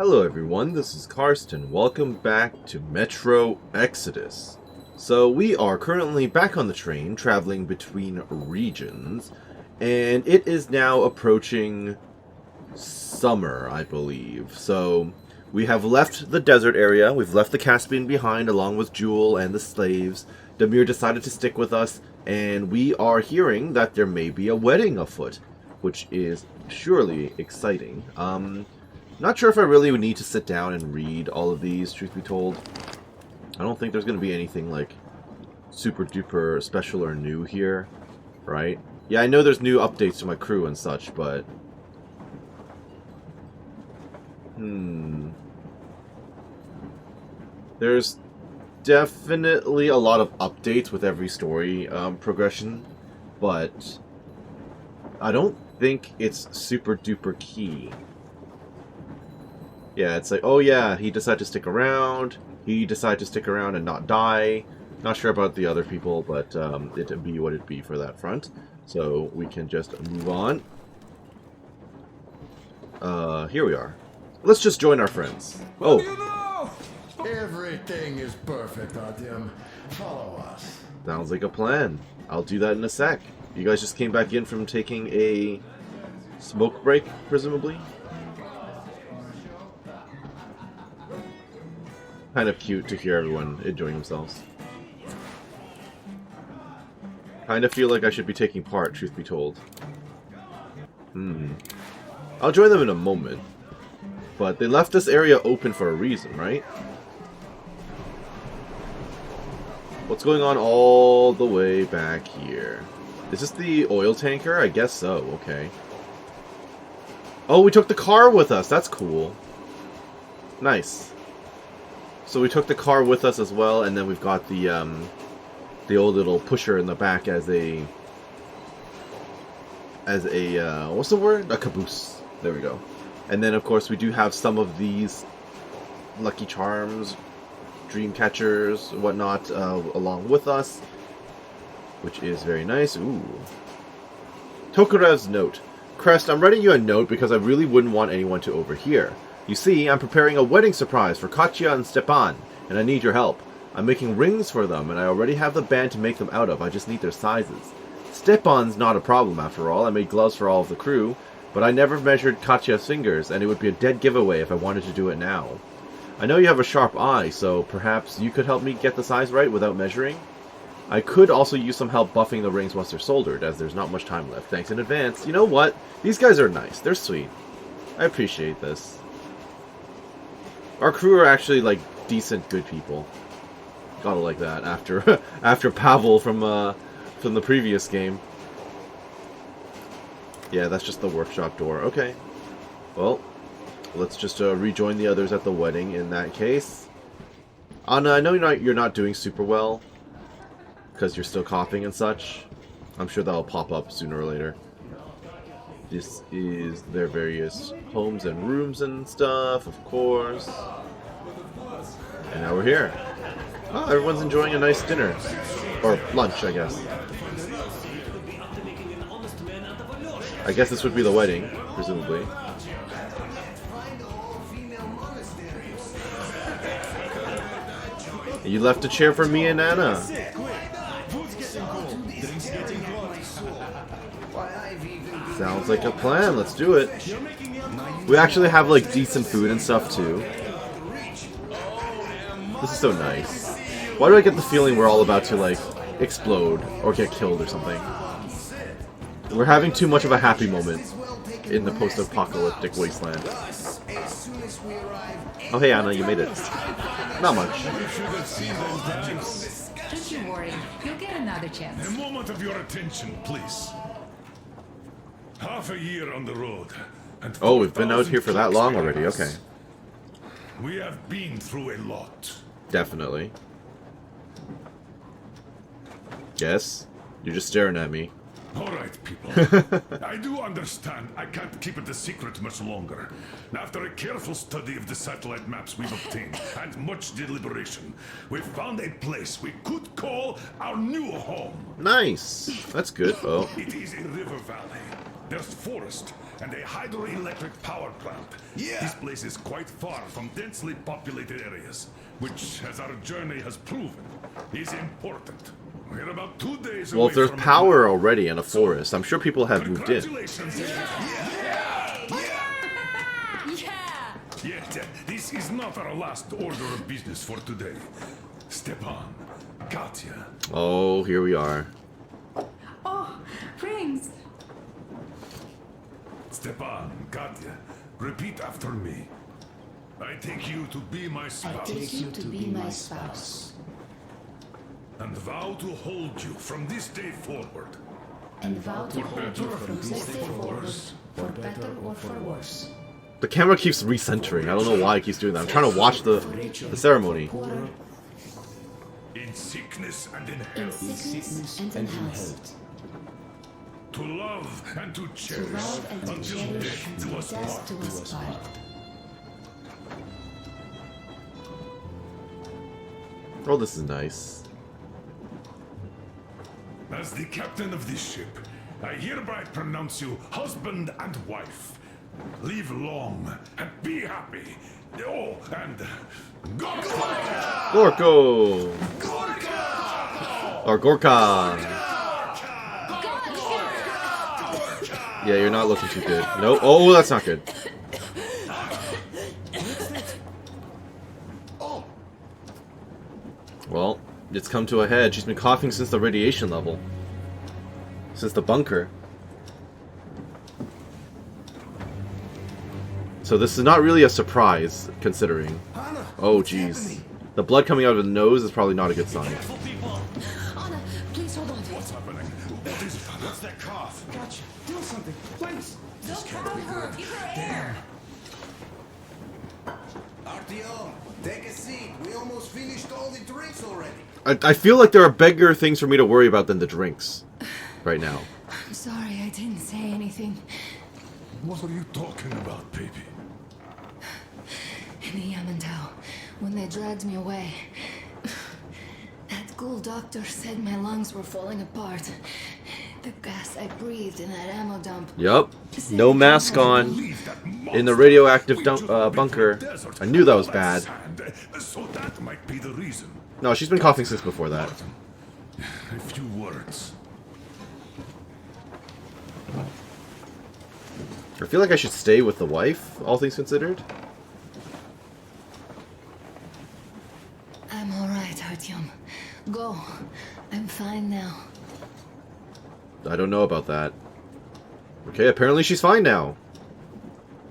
Hello everyone, this is Karsten. Welcome back to Metro Exodus. So we are currently back on the train, traveling between regions, and it is now approaching summer, I believe. So we have left the desert area, we've left the Caspian behind along with Jewel and the slaves. Demir decided to stick with us, and we are hearing that there may be a wedding afoot, which is surely exciting. Not sure if I really would need to sit down and read all of these, truth be told. I don't think there's going to be anything, like, super duper special or new here, right? Yeah, I know there's new updates to my crew and such, but... There's definitely a lot of updates with every story progression, but I don't think it's super duper key. Yeah, it's like, oh yeah, he decided to stick around. He decided to stick around and not die. Not sure about the other people, but it'd be what it'd be for that front. So we can just move on. Here we are. Let's just join our friends. What Oh, do you know? Everything is perfect, Artyom. Follow us. sounds like a plan. I'll do that in a sec. You guys just came back in from taking a smoke break, presumably? Kind of cute to hear everyone enjoying themselves. Kind of feel like I should be taking part, truth be told. I'll join them in a moment. But they left this area open for a reason, right? What's going on all the way back here? Is this the oil tanker? I guess so, okay. Oh, we took the car with us! That's cool. Nice. So we took the car with us as well, and then we've got the old little pusher in the back as a what's the word? A caboose. There we go. And then of course we do have some of these Lucky Charms, Dream Catchers, whatnot, along with us, which is very nice. Ooh. Tokarev's note. Crest, I'm writing you a note because I really wouldn't want anyone to overhear. You see, I'm preparing a wedding surprise for Katya and Stepan, and I need your help. I'm making rings for them, and I already have the band to make them out of. I just need their sizes. Stepan's not a problem, after all. I made gloves for all of the crew, but I never measured Katya's fingers, and it would be a dead giveaway if I wanted to do it now. I know you have a sharp eye, so perhaps you could help me get the size right without measuring? I could also use some help buffing the rings once they're soldered, as there's not much time left. Thanks in advance. You know what? These guys are nice. They're sweet. I appreciate this. Our crew are actually, like, decent, good people. Gotta like that after after Pavel from the previous game. Yeah, that's just the workshop door. Okay. Well, let's just rejoin the others at the wedding in that case. Anna, I know you're not doing super well because you're still coughing and such. I'm sure that'll pop up sooner or later. This is their various homes and rooms and stuff, of course. And now we're here. Oh, everyone's enjoying a nice dinner. Or lunch, I guess. I guess this would be the wedding, presumably. You left a chair for me and Anna. Sounds like a plan. Let's do it. We actually have, like, decent food and stuff, too. This is so nice. Why do I get the feeling we're all about to, like, explode or get killed or something? We're having too much of a happy moment in the post-apocalyptic wasteland. Oh, hey, Anna, you made it. Not much. Don't you worry. You'll get another chance. A moment of your attention, please. Half a year on the road. And Oh, we've been out here for that long already. Okay. We have been through a lot. Definitely. Yes? You're just staring at me. Alright, people. I do understand I can't keep it a secret much longer. After a careful study of the satellite maps we've obtained, and much deliberation, we've found a place we could call our new home. Nice. That's good. Oh. It is a river valley. there's forest and a hydroelectric power plant. Yeah. This place is quite far from densely populated areas, which, as our journey has proven, is important. We're about 2 days Well, away if there's from power Aurora. already in a forest, I'm sure people have moved in. Congratulations! Yeah! Yet, this is not our last order of business for today. Stepan, Katya, Oh, here we are. Oh, rings! Stepan, Katya, repeat after me. I take you to be my I spouse take you to be my spouse, and vow to hold you from this day forward. and vow to For hold better, you for from this day forward, worse. for better or for worse. The camera keeps recentering. I don't know why it keeps doing that. I'm trying to watch the ceremony. Poorer, In sickness and in in health. sickness and in health, To love and to to cherish love and to until cherish death do until us death part. do us part. Oh, this is nice. As the captain of this ship, I hereby pronounce you husband and wife. Live long and be happy. Oh, and Gorka! Gorko! Or Gorka! Yeah, you're not looking too good. No. Oh, that's not good. Well, it's come to a head. She's been coughing since the radiation level. Since the bunker. So this is not really a surprise, considering. Oh, jeez. The blood coming out of the nose is probably not a good sign. Anna, please hold on. What's happening? What is it? What's that cough? Gotcha. Do something, please. Don't crowd her! Give her air! RTO, take a seat. We almost finished all the drinks already. I feel like there are bigger things for me to worry about than the drinks right now. I'm sorry, I didn't say anything. What are you talking about, baby? In the Yamantau, when they dragged me away, that ghoul doctor said my lungs were falling apart. The gas I breathed in that ammo dump. Yup. No mask on. In the radioactive bunker. I knew that was bad. So that might be the reason. No, she's been coughing since before that. A few words. I feel like I should stay with the wife, all things considered. I'm alright, Artyom. Go. I'm fine now. I don't know about that. Okay, apparently she's fine now.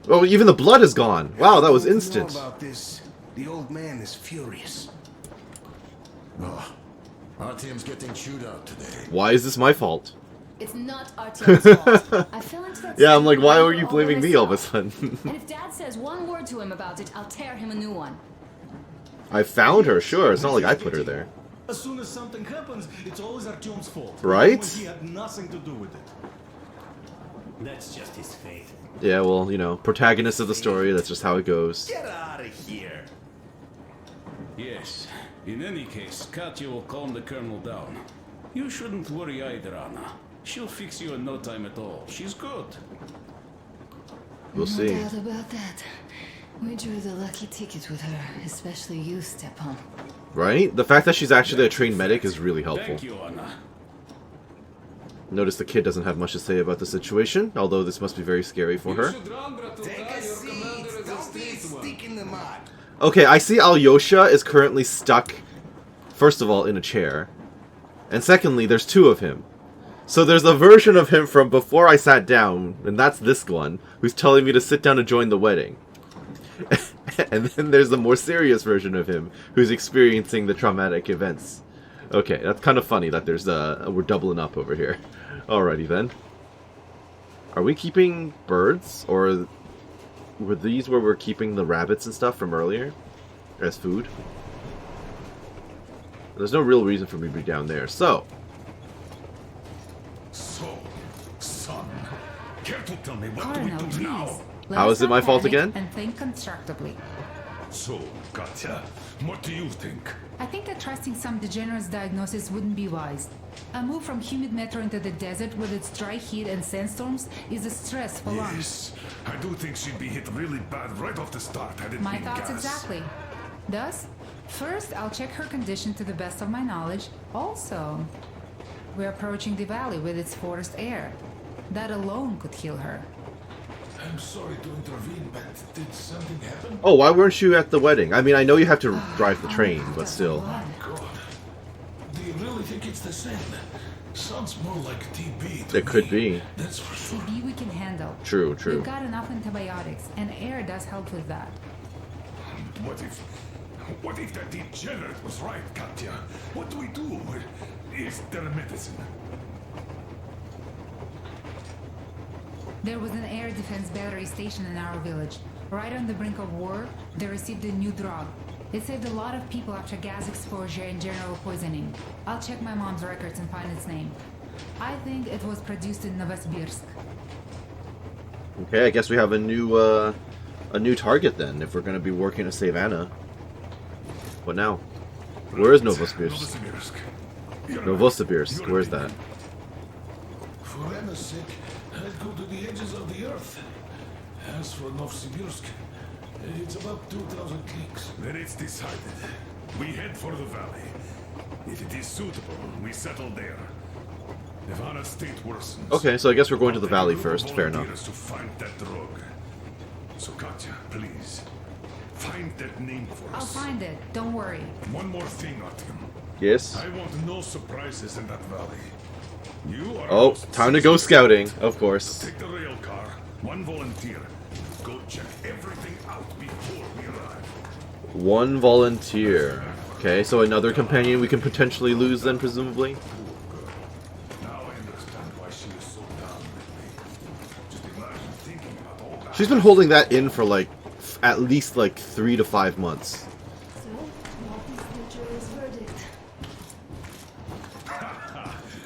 Oh, even the blood is gone. Wow, that was instant. About this, the old man is furious. Oh, our team's getting chewed out today. Why is this my fault? It's not Artyom's fault. I fell into that Yeah, I'm like, why snake are you all blaming by me all of a myself. sudden? And if Dad says one word to him about it, I'll tear him a new one. I found her, sure. It's not like I put her there. As soon as something happens, it's always Artyom's fault. Right? When he had nothing to do with it. That's just his fate. Yeah, well, you know, protagonist of the story, that's just how it goes. Get out of here. Yes. In any case, Katya will calm the colonel down. You shouldn't worry either, Anna. She'll fix you in no time at all. She's good. We'll No see. doubt about that. We drew the lucky ticket with her, especially you, Stepan. Right? The fact that she's actually a trained medic is really helpful. Thank you, Anna. Notice the kid doesn't have much to say about the situation, although this must be very scary for her. Take a seat. Don't be a stick in the mud. Okay, I see Alyosha is currently stuck, first of all, in a chair. And secondly, there's two of him. So there's a version of him from before I sat down, and that's this one, who's telling me to sit down and join the wedding. And then there's the more serious version of him, who's experiencing the traumatic events. Okay, that's kind of funny that there's we're doubling up over here. Alrighty then. Are we keeping birds, or were these where we're keeping the rabbits and stuff from earlier? As food? There's no real reason for me to be down there, so... So, son, care to tell me what do Colonel, we do please. now? Let How us is it not my fault panic again? And think constructively. So, Katya, what do you think? I think that trusting some degenerate's diagnosis wouldn't be wise. A move from humid metro into the desert with its dry heat and sandstorms is a stress for lungs. Yes, I do think she'd be hit really bad right off the start had it My been thoughts gas. exactly. Thus, first I'll check her condition to the best of my knowledge. Also, we're approaching the valley with its forest air. That alone could heal her. I'm sorry to intervene, but did something happen? Oh, why weren't you at the wedding? I mean, I know you have to drive the train, but still. God. Do you really think it's the same? Sounds more like TB to It could me. be. That's for sure. TB we can handle. True, true. We've got enough antibiotics, and air does help with that. What if that degenerate was right, Katya? What do we do? Is there medicine? There was an air defense battery station in our village. Right on the brink of war, they received a new drug. It saved a lot of people after gas exposure and general poisoning. I'll check my mom's records and find its name. I think it was produced in Novosibirsk. Okay, I guess we have a new target then, if we're going to be working to save Anna. What now? Where is Novosibirsk? Novosibirsk, where is that? For Anna's sake, I'd go to the edges of the earth. As for Novosibirsk, it's about 2,000 clicks. Then it's decided. We head for the valley. If it is suitable, we settle there. If Anna's state worsens... Okay, so I guess we're going to the I'll valley take a group of first, fair enough. volunteers to find that drug. So Katya, please, find that name for I'll us. find it, don't worry. One more thing, Artyom. Yes? I want no surprises in that valley. You are Oh, most time to go seasoned. scouting, of course. Take the rail car, one volunteer. Go check everything out before we arrive. One volunteer. Okay, so another companion we can potentially lose then, presumably? Now I understand why she was so down with me. Just imagine thinking about all that. She's been holding that in for like, at least like 3 to 5 months. So, what is the jury's verdict?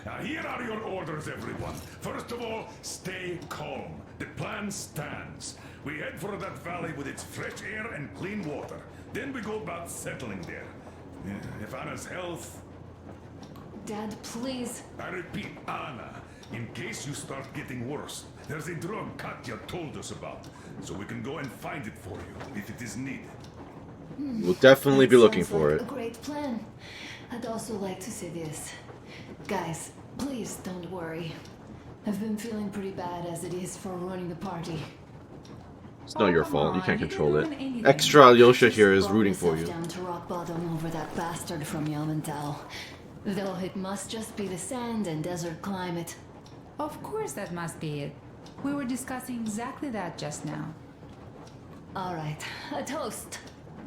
Now here are your orders, everyone. First of all, stay calm. The plan stands. We head for that valley with its fresh air and clean water. Then we go about settling there. If Anna's health... Dad, please. I repeat, Anna, in case you start getting worse, there's a drug Katya told us about. So we can go and find it for you, if it is needed. We'll definitely be That looking sounds for like it. A great plan. I'd also like to say this. Guys, please don't worry. I've been feeling pretty bad as it is for running the party. It's not your come fault, you on, can't you control didn't it. ruin anything. Extra Alyosha here is Brought rooting for myself you. down to rock bottom over that bastard from Yelmental. Though it must just be the sand and desert climate. Of course that must be it. We were discussing exactly that just now. Alright, a toast.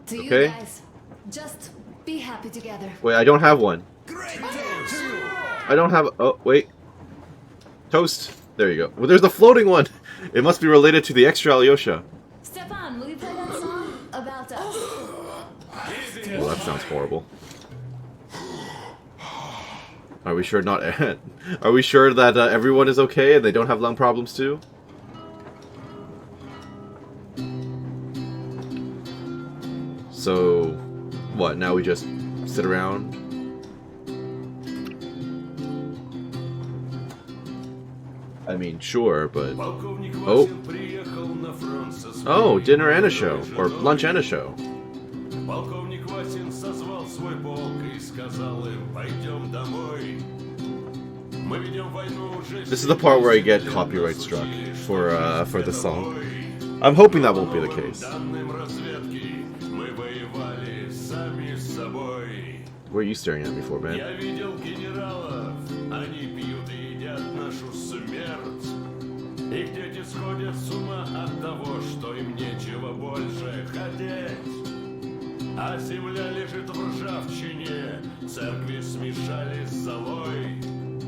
To Okay. you guys. Just be happy together. Wait, I don't have one. Great! I don't have... Oh, wait. Toast. There you go. Well, there's the floating one. It must be related to the extra Alyosha. Stefan, will you play that song? About us. Well, that sounds horrible. Are we sure not... Are we sure that everyone is okay and they don't have lung problems too? So... What, now we just sit around? I mean, sure, but... Oh. Oh, dinner and a show. Or lunch and a show. Полковник Васин созвал свой полк и сказал им: пойдем домой. Мы ведем войну уже. This is the part where I get copyright struck for the song. I'm hoping that won't be the case. Данным разведки мы воевали сами с собой. What are you staring at me for, man? Я видел генералов, они пьют и едят нашу смерть. Их дети сходят с ума от того, что им нечего больше хотеть. А земля лежит в ржавчине, церкви смешались с золой.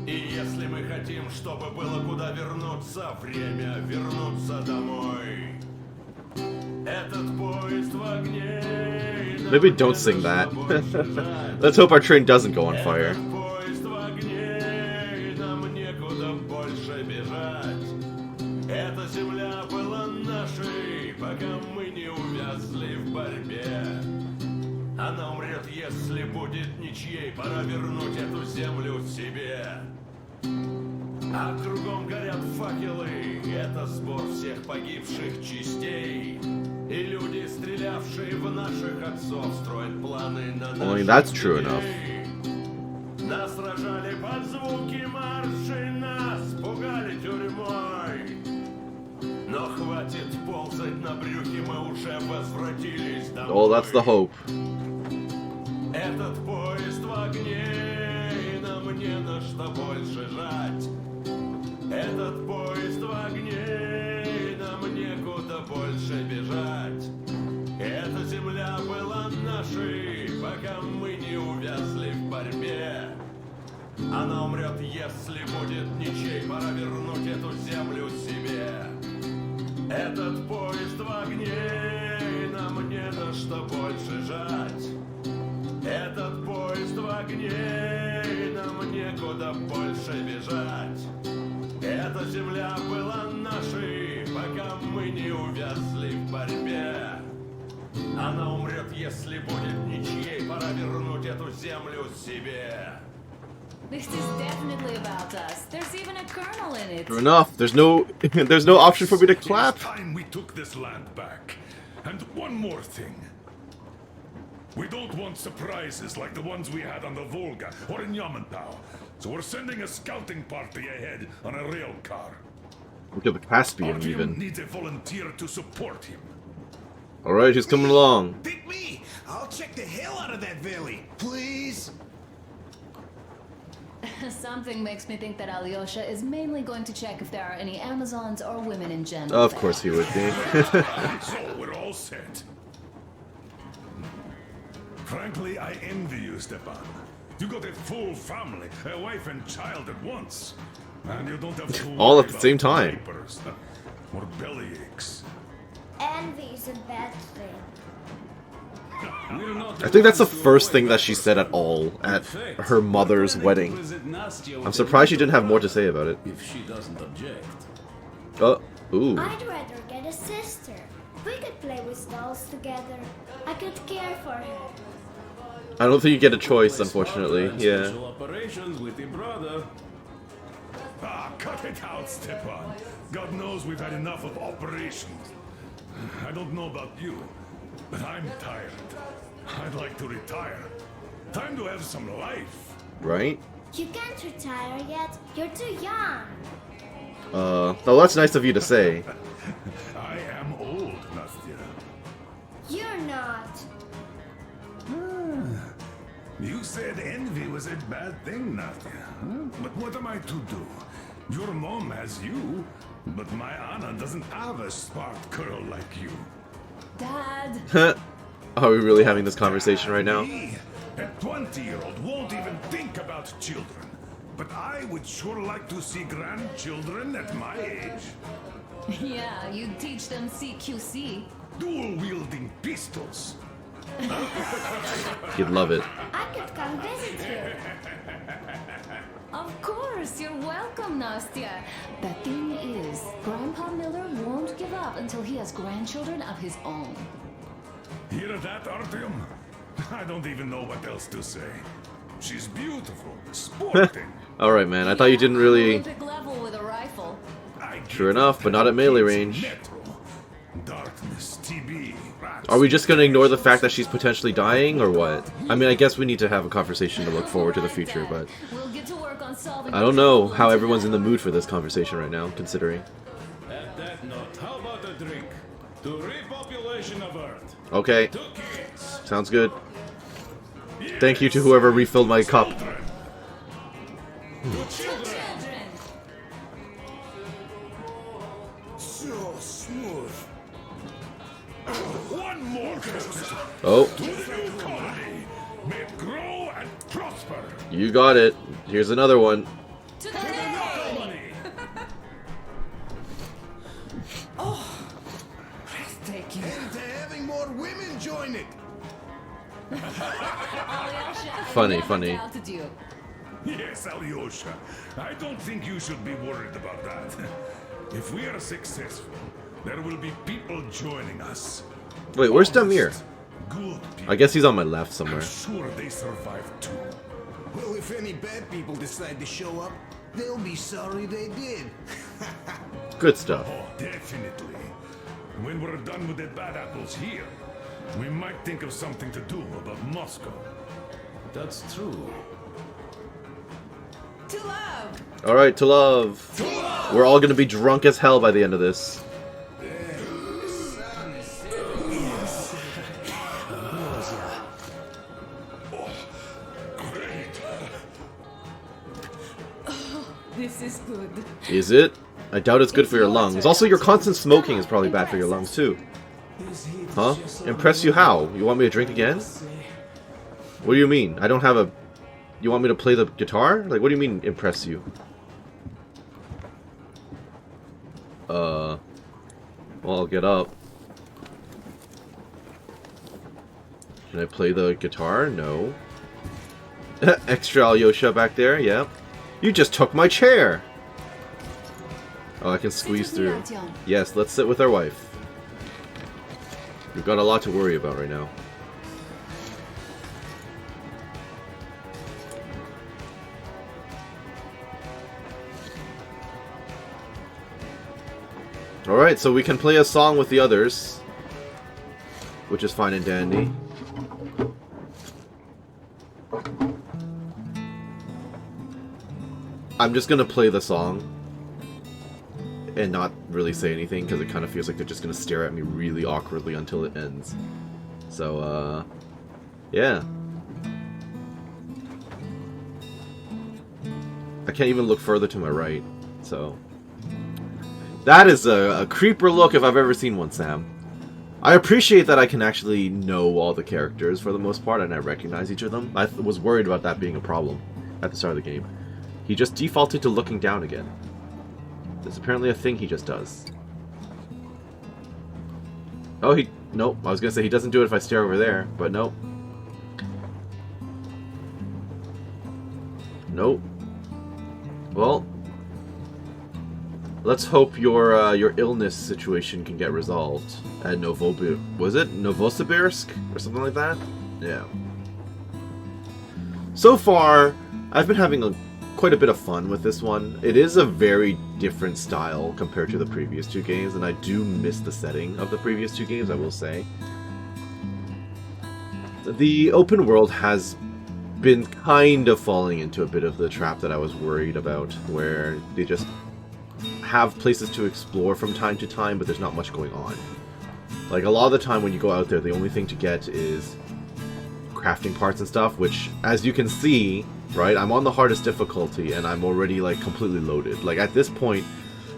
И если мы хотим, чтобы было куда вернуться, время вернуться домой. Этот поезд в огне. Maybe don't sing that. Let's hope our train doesn't go on fire. Этот поезд в огне, нам некуда больше бежать. Эта земля была нашей, пока мы не увязли в борьбе. если будет ничьей, пора вернуть эту землю себе. А кругом горят факелы, это сбор всех погибших частей. И люди, стрелявшие в наших отцов, строят планы на Only наших that's true детей. enough. Нас сражали под звуки маршей, нас пугали тюрьмой. Но хватит ползать на брюхе, мы уже возвратились домой. Oh, that's the hope. Этот поезд в огне, и нам не на что больше жать. Этот поезд в огне, и нам некуда больше бежать. Эта земля была нашей, пока мы не увязли в борьбе. Она умрет, если будет ничей, пора вернуть эту землю себе. Этот поезд в огне, и нам не на что больше жать. Этот поезд в огне, и нам некуда больше бежать. Эта земля была нашей, пока мы не увязли в борьбе. Она умрет, если будет ничьей, пора вернуть эту землю себе. This is definitely about us. There's even a colonel in it. True enough. There's no option for me to clap. It's time we took this land back. And one more thing. We don't want surprises like the ones we had on the Volga or in Yamantau. So we're sending a scouting party ahead on a rail car. To the Caspian, Artyom even. needs a volunteer to support him. Alright, who's coming along? Pick me! I'll check the hell out of that valley. Please? Something makes me think that Alyosha is mainly going to check if there are any Amazons or women in general. Of course he would be. So we're all set. Frankly, I envy you, Stepan. You got a full family, a wife and child at once. And you don't have to All worry at the same about time. diapers or belly aches. Envy is a bad thing. I think that's the first thing that she said at all at her mother's wedding. I'm surprised she didn't have more to say about it. If she doesn't object. Ooh. I'd rather get a sister. We could play with dolls together. I could care for her. I don't think you get a choice, unfortunately. Yeah. Special operations with your brother. Ah, cut it out, Stepan. God knows we've had enough of operations. I don't know about you, but I'm tired. I'd like to retire. Time to have some life. Right? You can't retire yet. You're too young. Oh, that's nice of you to say. I am old, Nastya. You're not. You said envy was a bad thing, Nastya. But what am I to do? Your mom has you, but my Anna doesn't have a smart girl like you. Dad! Are we really having this conversation right now? Me, a 20-year-old won't even think about children. But I would sure like to see grandchildren at my age. Yeah, you teach them CQC. Dual-wielding pistols. You'd love it. I could come visit you. Of course, you're welcome, Nastya. The thing is, Grandpa Miller won't give up until he has grandchildren of his own. Hear that, Artyom? I don't even know what else to say. She's beautiful, sporting. Alright, man. I thought you didn't really... Olympic level with a rifle. True enough, but not at melee range. Metro, darkness, TB, rats. Are we just gonna ignore the fact that she's potentially dying, or what? I mean, I guess we need to have a conversation to look forward to the future, but... We'll get to work on solving I don't know how everyone's in the mood for this conversation right now, considering. At that note, how about a drink? To repopulation of Earth. Okay, 2 kids. sounds good. Thank you to whoever refilled my cup. children. So smooth. One more toast. Oh, To the new colony. May it grow and prosper. you got it. Here's another one. To the colony. Colony. Breathtaking. And to having more women join it. Alyosha, I Funny, never funny. doubted you. Yes, Alyosha. I don't think you should be worried about that. If we are successful, there will be people joining us. Wait, where's Damir? Good people. I guess he's on my left I'm somewhere. sure they survived too. Well, if any bad people decide to show up, they'll be sorry they did. Good stuff. Oh, definitely. When we're done with the bad apples here, we might think of something to do about Moscow. That's true. To love! Alright, to love. We're all gonna be drunk as hell by the end of this. This is good. Is it? I doubt it's good for your lungs. Also, your constant smoking is probably bad for your lungs, too. Huh? Impress you how? You want me to drink again? What do you mean? I don't have a... You want me to play the guitar? Like, what do you mean, impress you? Well, I'll get up. Can I play the guitar? No. Extra Alyosha back there, yep. You just took my chair! Oh, I can squeeze through. Yes, let's sit with our wife. We've got a lot to worry about right now. Alright, so we can play a song with the others, which is fine and dandy. I'm just gonna play the song and not really say anything because it kind of feels like they're just gonna stare at me really awkwardly until it ends. So, yeah. I can't even look further to my right, so... That is a creeper look if I've ever seen one, Sam. I appreciate that I can actually know all the characters for the most part and I recognize each of them. I was worried about that being a problem at the start of the game. He just defaulted to looking down again. There's apparently a thing he just does. Oh, nope. I was gonna say he doesn't do it if I stare over there, but nope. Nope. Well, let's hope your illness situation can get resolved at was it Novosibirsk or something like that? Yeah. So far, I've been having quite a bit of fun with this one. It is a very different style compared to the previous two games, and I do miss the setting of the previous two games, I will say. The open world has been kind of falling into a bit of the trap that I was worried about, where they just have places to explore from time to time, but there's not much going on. Like, a lot of the time when you go out there, the only thing to get is crafting parts and stuff, which, as you can see, right, I'm on the hardest difficulty, and I'm already, like, completely loaded. Like, at this point,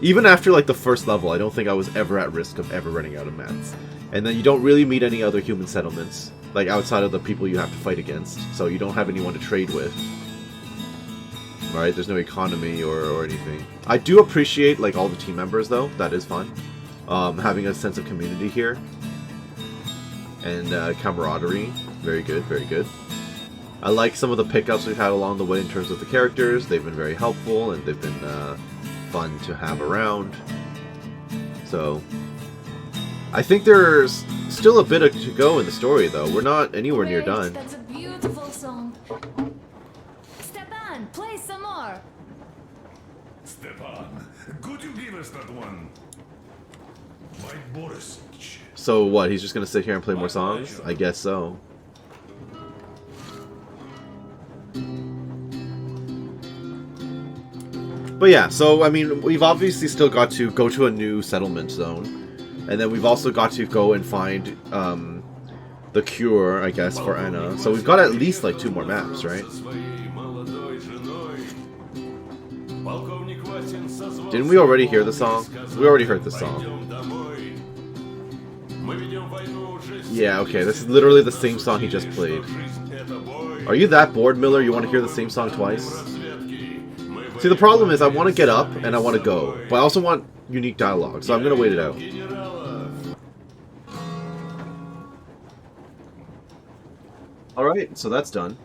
even after, like, the first level, I don't think I was ever at risk of ever running out of mats. And then you don't really meet any other human settlements, like, outside of the people you have to fight against, so you don't have anyone to trade with. Right, there's no economy or anything. I do appreciate, like, all the team members, though. That is fun. Having a sense of community here. And camaraderie. Very good, very good. I like some of the pickups we've had along the way in terms of the characters. They've been very helpful, and they've been fun to have around. So, I think there's still a bit to go in the story, though. We're not anywhere near done. That's a beautiful song. Stepan, play some more. Stepan, could you give us that one? My Borisich. So what, he's just gonna sit here and play more songs? I guess so. But yeah, so I mean, we've obviously still got to go to a new settlement zone. And then we've also got to go and find the cure, I guess, for Anna. So we've got at least like 2 more maps, right? Didn't we already hear the song? We already heard the song. Yeah, okay, this is literally the same song he just played. Are you that bored, Miller? You want to hear the same song twice? See, the problem is I want to get up and I want to go, but I also want unique dialogue, so I'm going to wait it out. Alright, so that's done.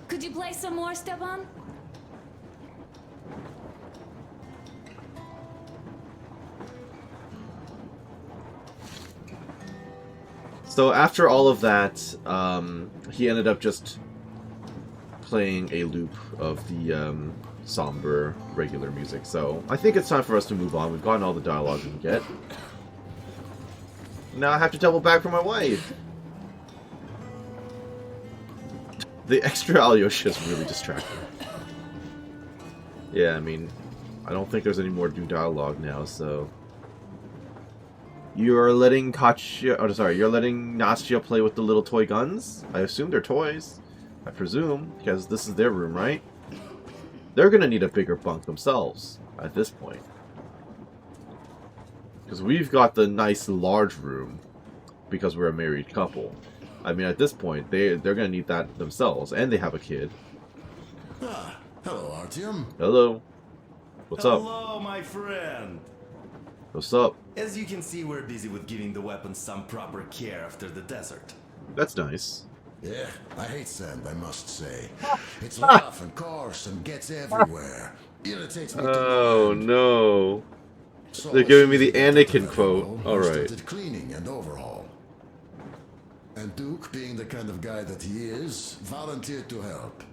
Could you play some more, Stepan? So after all of that, he ended up just playing a loop of the somber, regular music. So I think it's time for us to move on. We've gotten all the dialogue we can get. Now I have to double back for my wife. The extra Alyosha is really distracting. Yeah, I mean, I don't think there's any more new dialogue now, so... You're letting Katya... Oh, sorry, you're letting Nastya play with the little toy guns? I assume they're toys. I presume, because this is their room, right? They're gonna need a bigger bunk themselves, at this point. Because we've got the nice large room, because we're a married couple. I mean, at this point, they're gonna need that themselves, and they have a kid. Ah, hello, Artyom. Hello. What's up? Hello, my friend. What's up? As you can see, we're busy with giving the weapons some proper care after the desert. That's nice. Yeah, I hate sand, I must say. It's rough and coarse and gets everywhere. Irritates me. Oh no. So They're giving me the as soon as we Anakin got quote. that Alright. started cleaning and overhaul. And Duke, being the kind of guy that he is, volunteered to help.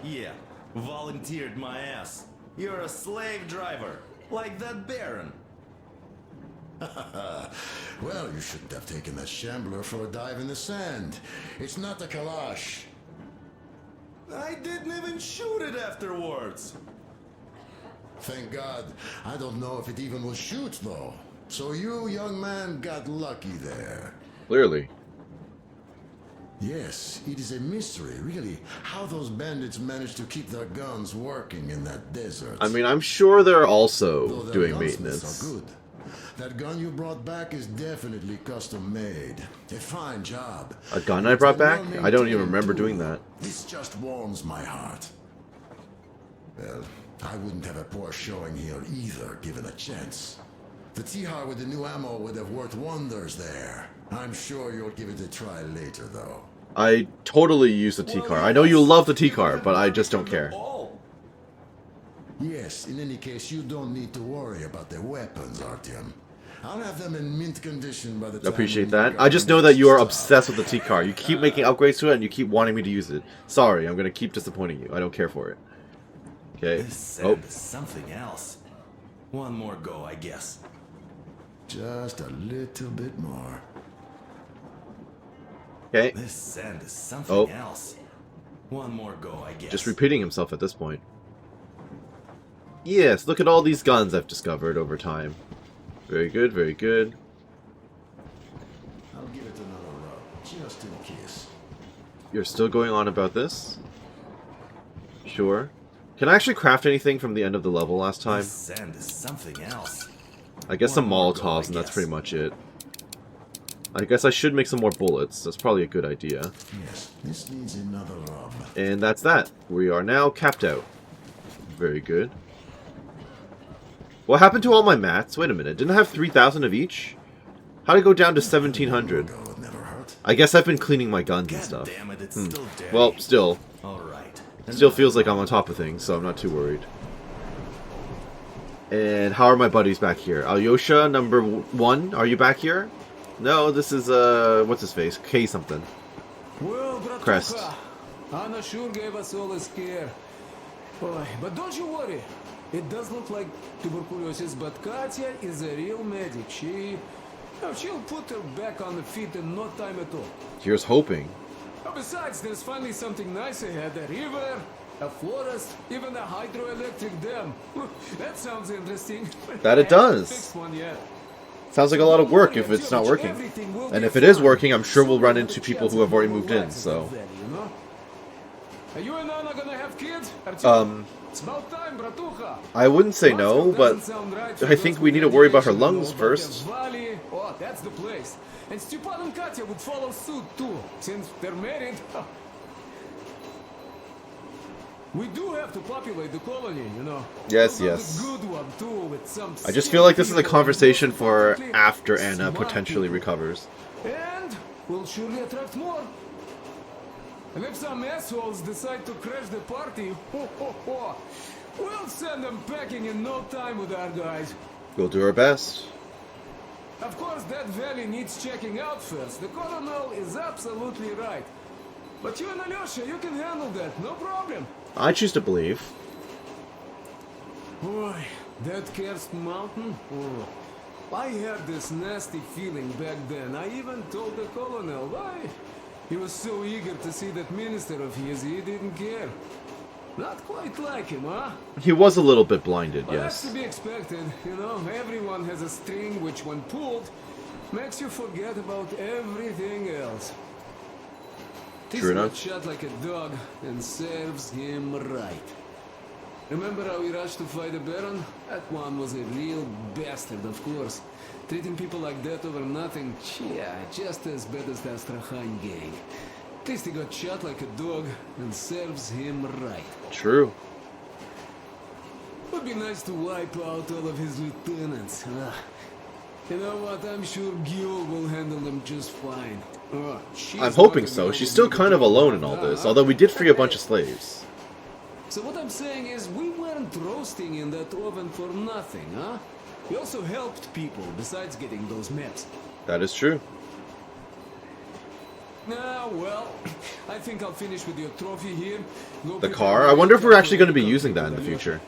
Yeah, volunteered my ass. You're a slave driver, like that Baron. Well, you shouldn't have taken that shambler for a dive in the sand. It's not a Kalash. I didn't even shoot it afterwards. Thank God. I don't know if it even will shoot, though. So you, young man, got lucky there. Clearly. Yes, it is a mystery, really, how those bandits managed to keep their guns working in that desert. I mean, I'm sure they're Though also their doing gunsmiths maintenance. are good. That gun you brought back is definitely custom made. A fine job. A gun I brought back? I don't even remember doing that. This just warms my heart. Well, I wouldn't have a poor showing here either, given a chance. The Tihar with the new ammo would have worked wonders there. I'm sure you'll give it a try later, though. I totally use the T-car. I know you love the T-car, but I just don't care. Yes, in any case, you don't need to worry about the weapons, Artyom. I'll have them in mint condition by the time... Appreciate that. I just know that you are obsessed with the T-car. You keep making upgrades to it, and you keep wanting me to use it. Sorry, I'm gonna keep disappointing you. I don't care for it. Okay. This sand is something else. One more go, I guess. Just a little bit more. Okay. This sand is something else. One more go, I guess. Just repeating himself at this point. Yes, look at all these guns I've discovered over time. Very good, very good. I'll give it another rub, just in case. You're still going on about this? Sure. Can I actually craft anything from the end of the level last time? This sand is something else. I guess some Molotovs, and that's pretty much it. I guess I should make some more bullets. That's probably a good idea. Yes, this needs another rub. And that's that. We are now capped out. Very good. What happened to all my mats? Wait a minute. Didn't I have 3,000 of each? How did it go down to 1,700? I guess I've been cleaning my guns and stuff. Damn it, it's still dirty. Well, still. Alright. Still feels like I'm on top of things, so I'm not too worried. And how are my buddies back here? Alyosha, number 1, are you back here? No, this is, what's his face? K something. Well, Crest. Anna sure gave us all a scare. Boy, but don't you worry. It does look like tuberculosis, but Katya is a real medic. She'll put her back on the feet in no time at all. Here's hoping. Besides, there's finally something nice ahead. A river, a forest, even a hydroelectric dam. That sounds interesting. That it does. Fixed one yet. Sounds like a lot of work if it's not working. And if it is working, I'm sure we'll run into people who have already moved in, so... Are you and Anna gonna have kids? It's about time, bratucha. I wouldn't say no, but I think we need to worry about her lungs first. Oh, that's the place. And Stepan and Katya would follow suit too, since they're married. We do have to populate the colony, you know. Yes, We'll yes. build a good one too, with some I just feel like this is a conversation for after Anna potentially recovers. And we'll surely attract more. And if some assholes decide to crash the party, we'll send them packing in no time with our guys. We'll do our best. Of course, that valley needs checking out first. The colonel is absolutely right. But you and Alyosha, you can handle that, no problem. I choose to believe. Boy, that cursed mountain? Oh, I had this nasty feeling back then. I even told the colonel why. He was so eager to see that minister of his, he didn't care. Not quite like him, huh? He was a little bit blinded, Well, yes. that's to be expected. You know, everyone has a string which, when pulled, makes you forget about everything else. This True got enough. shot like a dog and serves him right. Remember how we rushed to fight the Baron? That one was a real bastard, of course. Treating people like that over nothing, yeah, just as bad as the Astrakhan gang. At least he got shot like a dog and serves him right. True. Would be nice to wipe out all of his lieutenants. You know what? I'm sure Gil will handle them just fine. I'm hoping so. She's still kind of alone in all this, although we did free a bunch of slaves. So what I'm saying is, we weren't roasting in that oven for nothing, huh? We also helped people, besides getting those maps. That is true. Ah, well, I think I'll finish with your trophy here. Go The prepare car? the I wonder if we're car actually for going to be the using that in the company. future.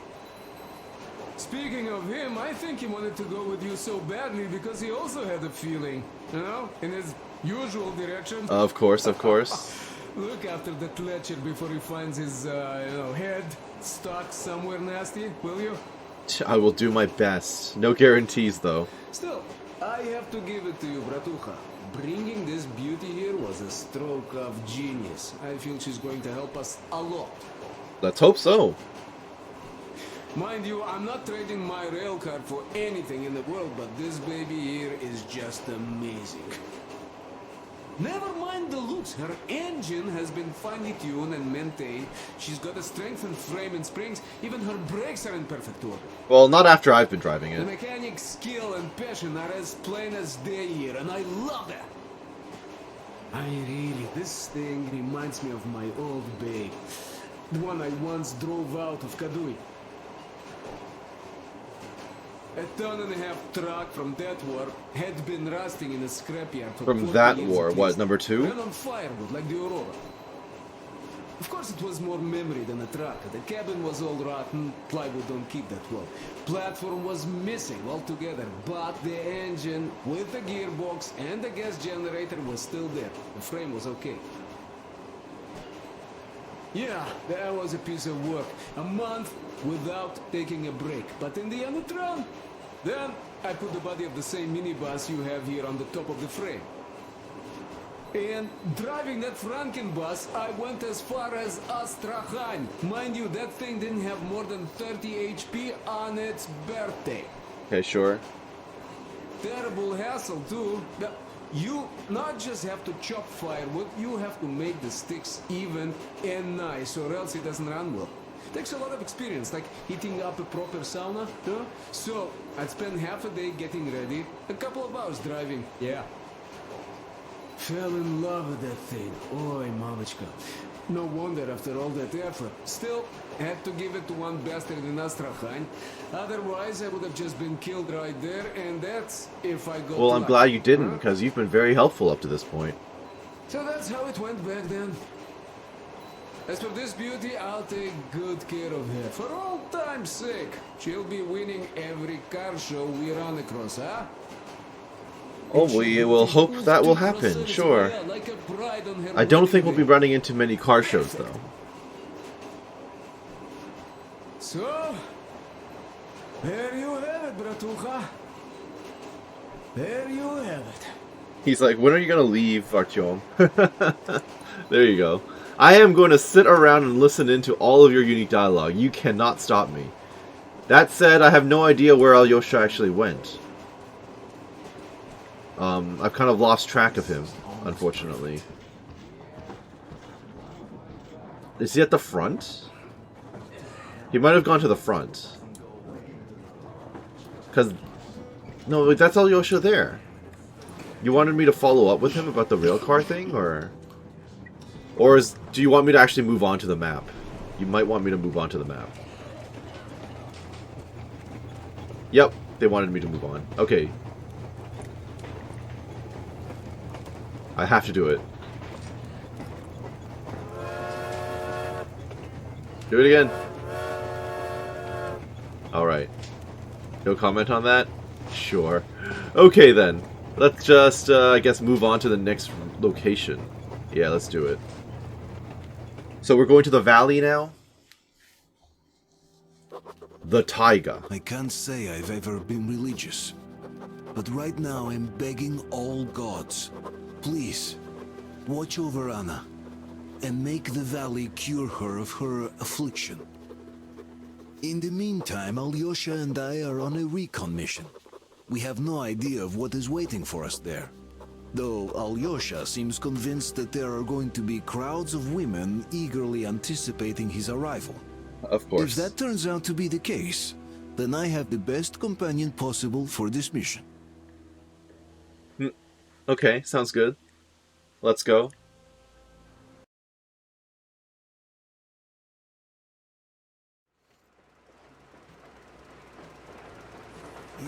Speaking of him, I think he wanted to go with you so badly because he also had a feeling, you know, in his usual direction. Of course, of course. Look after that lecher before he finds his, head stuck somewhere nasty, will you? I will do my best. No guarantees, though. Still, I have to give it to you, Bratucha. Bringing this beauty here was a stroke of genius. I feel she's going to help us a lot. Let's hope so. Mind you, I'm not trading my rail car for anything in the world, but this baby here is just amazing. Never mind the looks, her engine has been finely tuned and maintained. She's got a strengthened frame and springs, even her brakes are in perfect order. Well, not after I've been driving The it. mechanic's skill and passion are as plain as day here, and I love that. This thing reminds me of my old babe. The one I once drove out of Kadui. A ton-and-a-half truck from that war had been rusting in a scrapyard for 40 From that years war, at what, least. number 2? Ran on firewood like the Aurora. Of course, it was more memory than a truck. The cabin was all rotten, plywood don't keep that well. Platform was missing altogether, but the engine with the gearbox and the gas generator was still there. The frame was okay. Yeah, that was a piece of work. A month without taking a break. But in the end it ran. Then I put the body of the same minibus you have here on the top of the frame. And driving that Frankenbus, I went as far as Astrakhan. Mind you, that thing didn't have more than 30 HP on its birthday. Okay, sure. Terrible hassle, too. You not just have to chop firewood, you have to make the sticks even and nice, or else it doesn't run well. Takes a lot of experience, like heating up a proper sauna, huh? So, I'd spend half a day getting ready, a couple of hours driving, yeah. Fell in love with that thing. Oi, mamichka. No wonder after all that effort. Still, had to give it to one bastard in Astrakhan. Otherwise, I would have just been killed right there, and that's if I got Well, I'm lucky, glad you didn't, huh? because you've been very helpful up to this point. So that's how it went back then. As for this beauty, I'll take good care of her. For all time's sake, she'll be winning every car show we run across, huh? Oh, we will hope that will happen, sure. I don't think we'll be running into many car shows, though. So, there you have it, Bratucha. There you have it. He's like, when are you going to leave, Artyom? There you go. I am going to sit around and listen into all of your unique dialogue. You cannot stop me. That said, I have no idea where Alyosha actually went. I've kind of lost track of him, unfortunately. Is he at the front? He might have gone to the front. Because... No, that's Alyosha there. You wanted me to follow up with him about the railcar thing, or... Or do you want me to actually move on to the map? You might want me to move on to the map. Yep, they wanted me to move on. Okay. I have to do it. Do it again. Alright. No comment on that? Sure. Okay then. Let's just, I guess, move on to the next location. Yeah, let's do it. So we're going to the valley now? The taiga. I can't say I've ever been religious. But right now I'm begging all gods. Please, watch over Anna. And make the valley cure her of her affliction. In the meantime, Alyosha and I are on a recon mission. We have no idea of what is waiting for us there. Though Alyosha seems convinced that there are going to be crowds of women eagerly anticipating his arrival. Of course. If that turns out to be the case, then I have the best companion possible for this mission. Okay, sounds good. Let's go.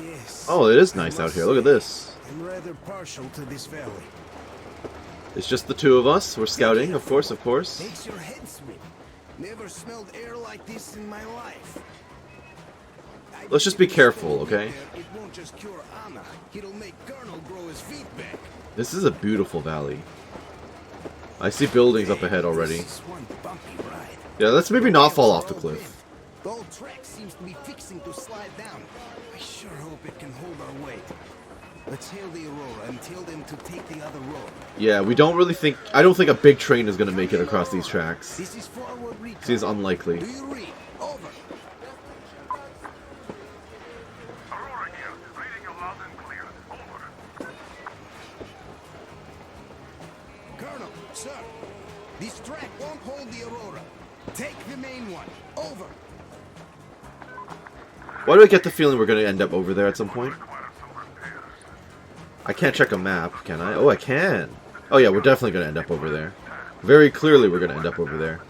Yes. Oh, it is nice out here. Look at this. I'm rather partial to this valley. It's just the two of us. We're scouting, of course, of course. Makes your head swim. Never smelled air like this in my life. Let's just be careful, okay? It won't just cure Anna. It'll make Colonel grow his feet back. This is a beautiful valley. I see buildings up ahead already. This is one bumpy ride. Yeah, let's maybe not fall off the cliff. The old track seems to be fixing to slide down. I sure hope it can hold our weight. Let's hail the Aurora and tell them to take the other road. Yeah, we don't really think... I don't think a big train is going to make it across these tracks. This is forward recon. Seems unlikely. Do you read? Over. Aurora here, reading you loud and clear. Over. Colonel, sir, this track won't hold the Aurora. Take the main one. Over. Why do I get the feeling we're going to end up over there at some point? I can't check a map, can I? Oh, I can. Oh yeah, we're definitely going to end up over there. Very clearly we're going to end up over there.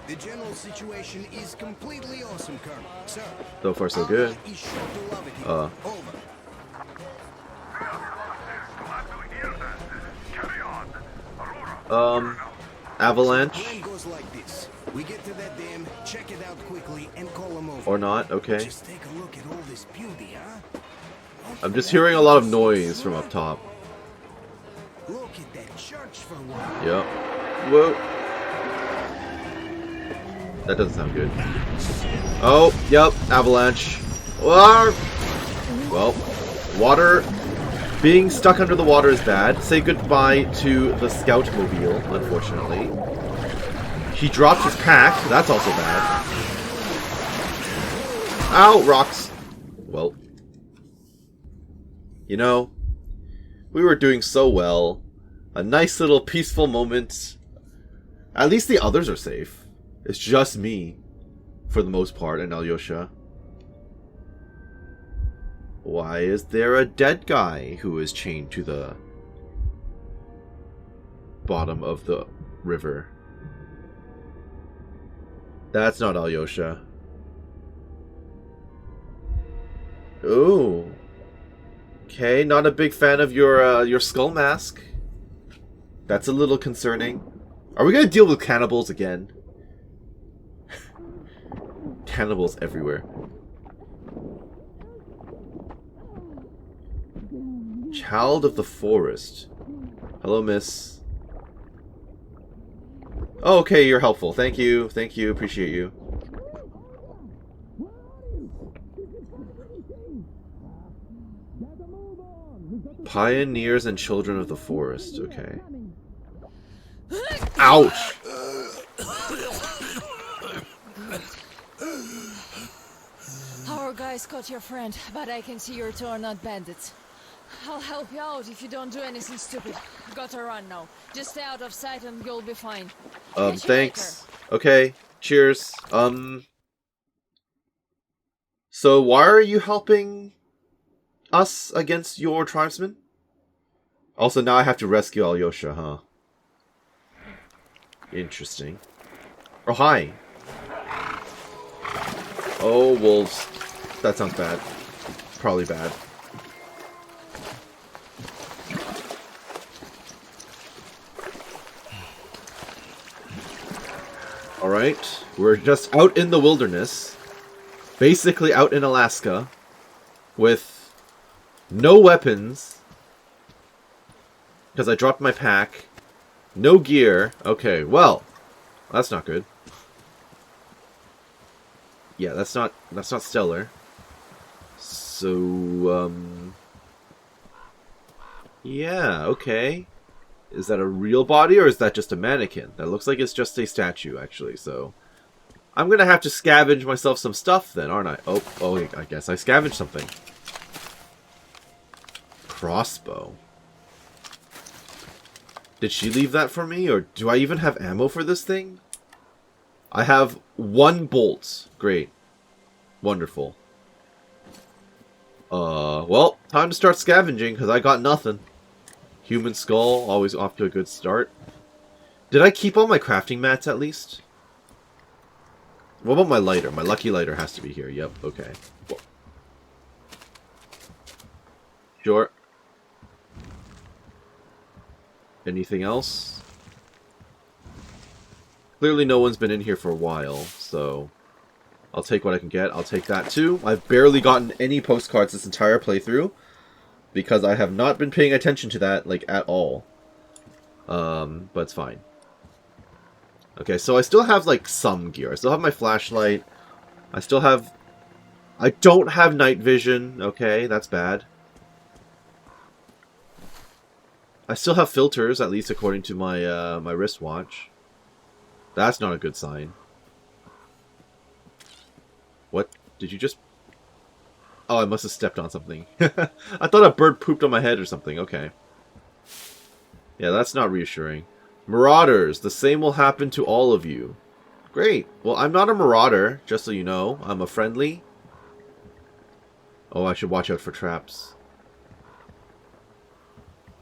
The general situation is completely awesome, Colonel. Sir, So far so good. Anna is sure to love it here. Over. Avalanche. Plan goes like this. We get to that dam, check it out quickly, and call them over. Or not, okay. Just take a look at all this beauty, huh? I'm just hearing a lot of noise from up top. Look at that church for one. Yep. Whoa. That doesn't sound good. Oh, yep, avalanche. Well, water. Being stuck under the water is bad. Say goodbye to the scout mobile, unfortunately. He dropped his pack. That's also bad. Ow, rocks. Well. You know, we were doing so well. A nice little peaceful moment. At least the others are safe. It's just me, for the most part, and Alyosha. Why is there a dead guy who is chained to the bottom of the river? That's not Alyosha. Ooh. Okay, not a big fan of your skull mask. That's a little concerning. Are we gonna deal with cannibals again? Cannibals everywhere. Child of the forest. Hello, miss. Oh, okay, you're helpful. Thank you. Thank you. Appreciate you. Pioneers and children of the forest. Okay. Ouch! Our guys caught your friend, but I can see your two are not bandits. I'll help you out if you don't do anything stupid. Gotta run now. Just stay out of sight and you'll be fine. Thanks. Okay, cheers. So why are you helping us against your tribesmen? Also, now I have to rescue Alyosha, huh? Interesting. Oh, hi. Oh, wolves. That sounds bad. Probably bad. Alright, we're just out in the wilderness. Basically out in Alaska. With no weapons. Because I dropped my pack. No gear. Okay, well, that's not good. Yeah, that's not stellar. So, yeah, okay. Is that a real body, or is that just a mannequin? That looks like it's just a statue, actually, so... I'm gonna have to scavenge myself some stuff, then, aren't I? Oh, I guess I scavenged something. Crossbow. Did she leave that for me, or do I even have ammo for this thing? I have 1 bolt. Great. Wonderful. Well, time to start scavenging, because I got nothing. Human skull, always off to a good start. Did I keep all my crafting mats, at least? What about my lighter? My lucky lighter has to be here. Yep, okay. Sure. Anything else? Clearly no one's been in here for a while, so... I'll take what I can get. I'll take that too. I've barely gotten any postcards this entire playthrough. Because I have not been paying attention to that, like, at all. But it's fine. Okay, so I still have, like, some gear. I still have my flashlight. I still have... I don't have night vision. Okay, that's bad. I still have filters, at least according to my, my wristwatch. That's not a good sign. What? Did you just... Oh, I must have stepped on something. I thought a bird pooped on my head or something. Okay. Yeah, that's not reassuring. Marauders. The same will happen to all of you. Great. Well, I'm not a marauder, just so you know. I'm a friendly. Oh, I should watch out for traps.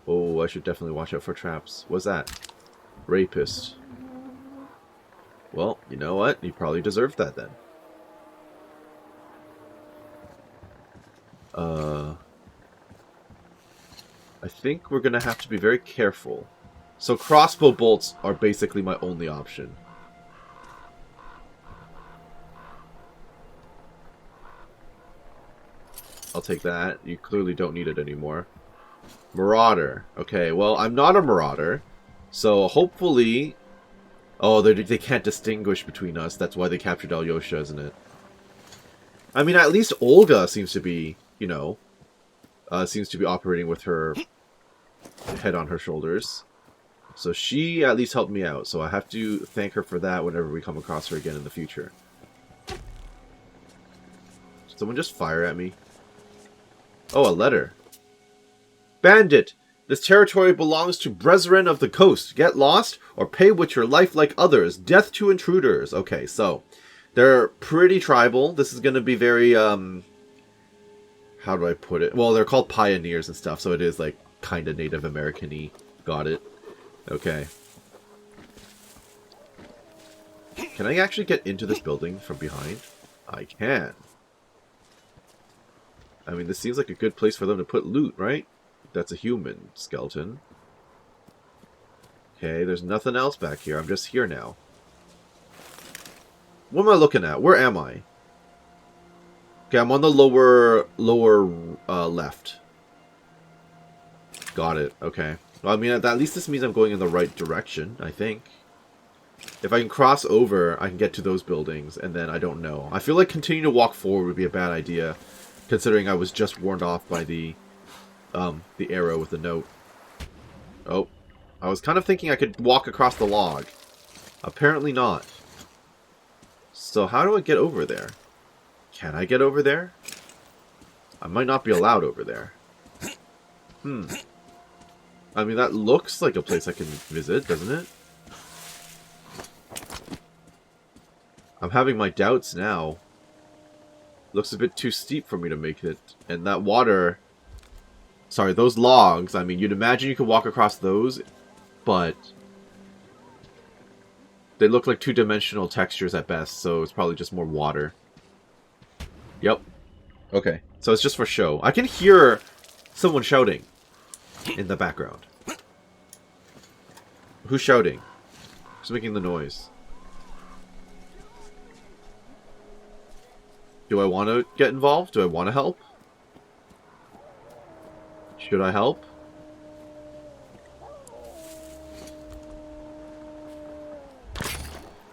Oh, I should definitely watch out for traps. What's that? Rapist. Well, you know what? You probably deserved that then. I think we're gonna have to be very careful. So crossbow bolts are basically my only option. I'll take that. You clearly don't need it anymore. Marauder. Okay, well, I'm not a marauder. So hopefully... Oh, they can't distinguish between us. That's why they captured Alyosha, isn't it? I mean, at least Olga seems to be, you know... seems to be operating with her head on her shoulders. So she at least helped me out. So I have to thank her for that whenever we come across her again in the future. Did someone just fire at me? Oh, a letter. Bandit! This territory belongs to Brethren of the Coast. Get lost or pay with your life like others. Death to intruders. Okay, so they're pretty tribal. This is going to be very, how do I put it? Well, they're called pioneers and stuff, so it is like kind of Native American-y. Got it. Okay. Can I actually get into this building from behind? I can. I mean, this seems like a good place for them to put loot, right? That's a human skeleton. Okay, there's nothing else back here. I'm just here now. What am I looking at? Where am I? Okay, I'm on the lower left. Got it. Okay. Well, I mean, at least this means I'm going in the right direction, I think. If I can cross over, I can get to those buildings, and then I don't know. I feel like continuing to walk forward would be a bad idea, considering I was just warned off by the arrow with the note. Oh. I was kind of thinking I could walk across the log. Apparently not. So how do I get over there? Can I get over there? I might not be allowed over there. I mean, that looks like a place I can visit, doesn't it? I'm having my doubts now. Looks a bit too steep for me to make it. And that water... Sorry, those logs, I mean, you'd imagine you could walk across those, but... They look like two-dimensional textures at best, so it's probably just more water. Yep. Okay. So it's just for show. I can hear someone shouting in the background. Who's shouting? Who's making the noise? Do I want to get involved? Do I want to help? Should I help?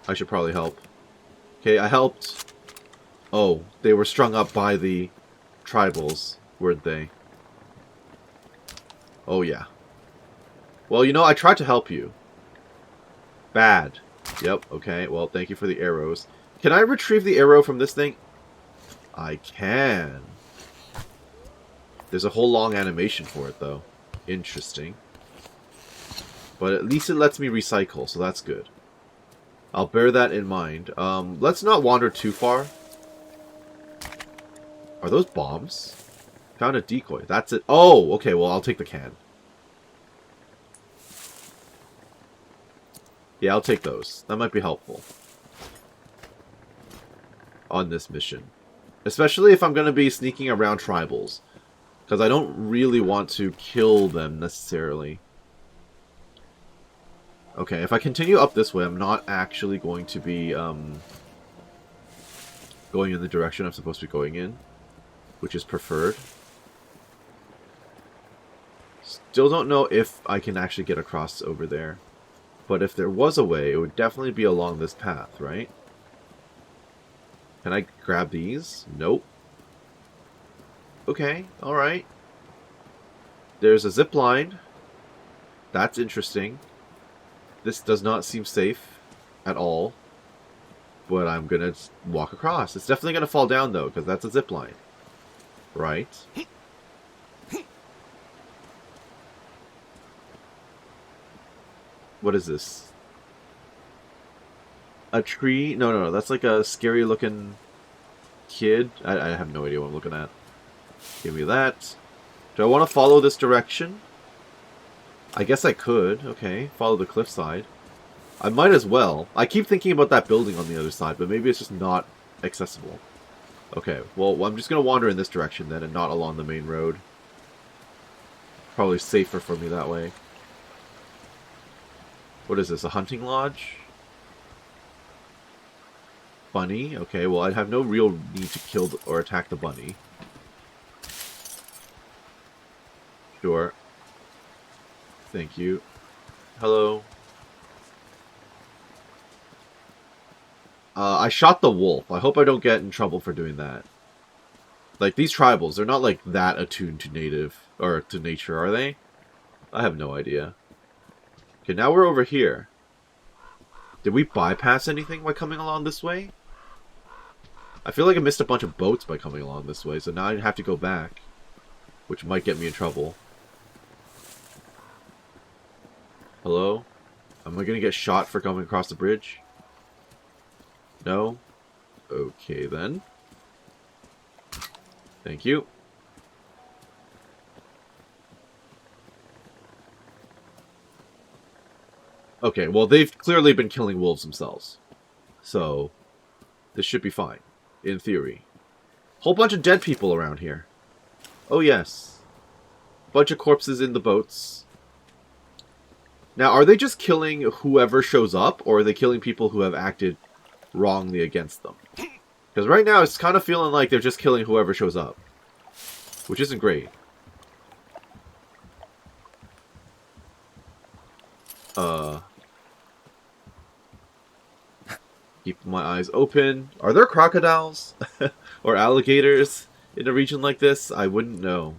I should probably help. Okay, I helped. Oh, they were strung up by the tribals, weren't they? Oh, yeah. Well, you know, I tried to help you. Bad. Yep, okay. Well, thank you for the arrows. Can I retrieve the arrow from this thing? I can. There's a whole long animation for it, though. Interesting. But at least it lets me recycle, so that's good. I'll bear that in mind. Let's not wander too far. Are those bombs? Found a decoy. That's it. Oh, okay, well, I'll take the can. Yeah, I'll take those. That might be helpful. On this mission. Especially if I'm going to be sneaking around tribals. Because I don't really want to kill them necessarily. Okay, if I continue up this way, I'm not actually going to be going in the direction I'm supposed to be going in. Which is preferred. Still don't know if I can actually get across over there. But if there was a way, it would definitely be along this path, right? Can I grab these? Nope. Okay, alright. There's a zip line. That's interesting. This does not seem safe at all. But I'm gonna walk across. It's definitely gonna fall down though, because that's a zip line. Right? What is this? A tree? No. That's like a scary looking kid. I have no idea what I'm looking at. Give me that. Do I want to follow this direction? I guess I could. Okay, follow the cliffside. I might as well. I keep thinking about that building on the other side, but maybe it's just not accessible. Okay, well, I'm just going to wander in this direction then and not along the main road. Probably safer for me that way. What is this, a hunting lodge? Bunny? Okay, well, I have no real need to kill or attack the bunny. Sure. Thank you. Hello. I shot the wolf. I hope I don't get in trouble for doing that. Like, these tribals, they're not, like, that attuned to native, or to nature, are they? I have no idea. Okay, now we're over here. Did we bypass anything by coming along this way? I feel like I missed a bunch of boats by coming along this way, so now I have to go back. Which might get me in trouble. Hello? Am I gonna get shot for coming across the bridge? No? Okay, then. Thank you. Okay, well, they've clearly been killing wolves themselves. So, this should be fine. In theory. Whole bunch of dead people around here. Oh, yes. Bunch of corpses in the boats. Now, are they just killing whoever shows up, or are they killing people who have acted wrongly against them? Because right now, it's kind of feeling like they're just killing whoever shows up. Which isn't great. Keep my eyes open. Are there crocodiles? Or alligators in a region like this? I wouldn't know.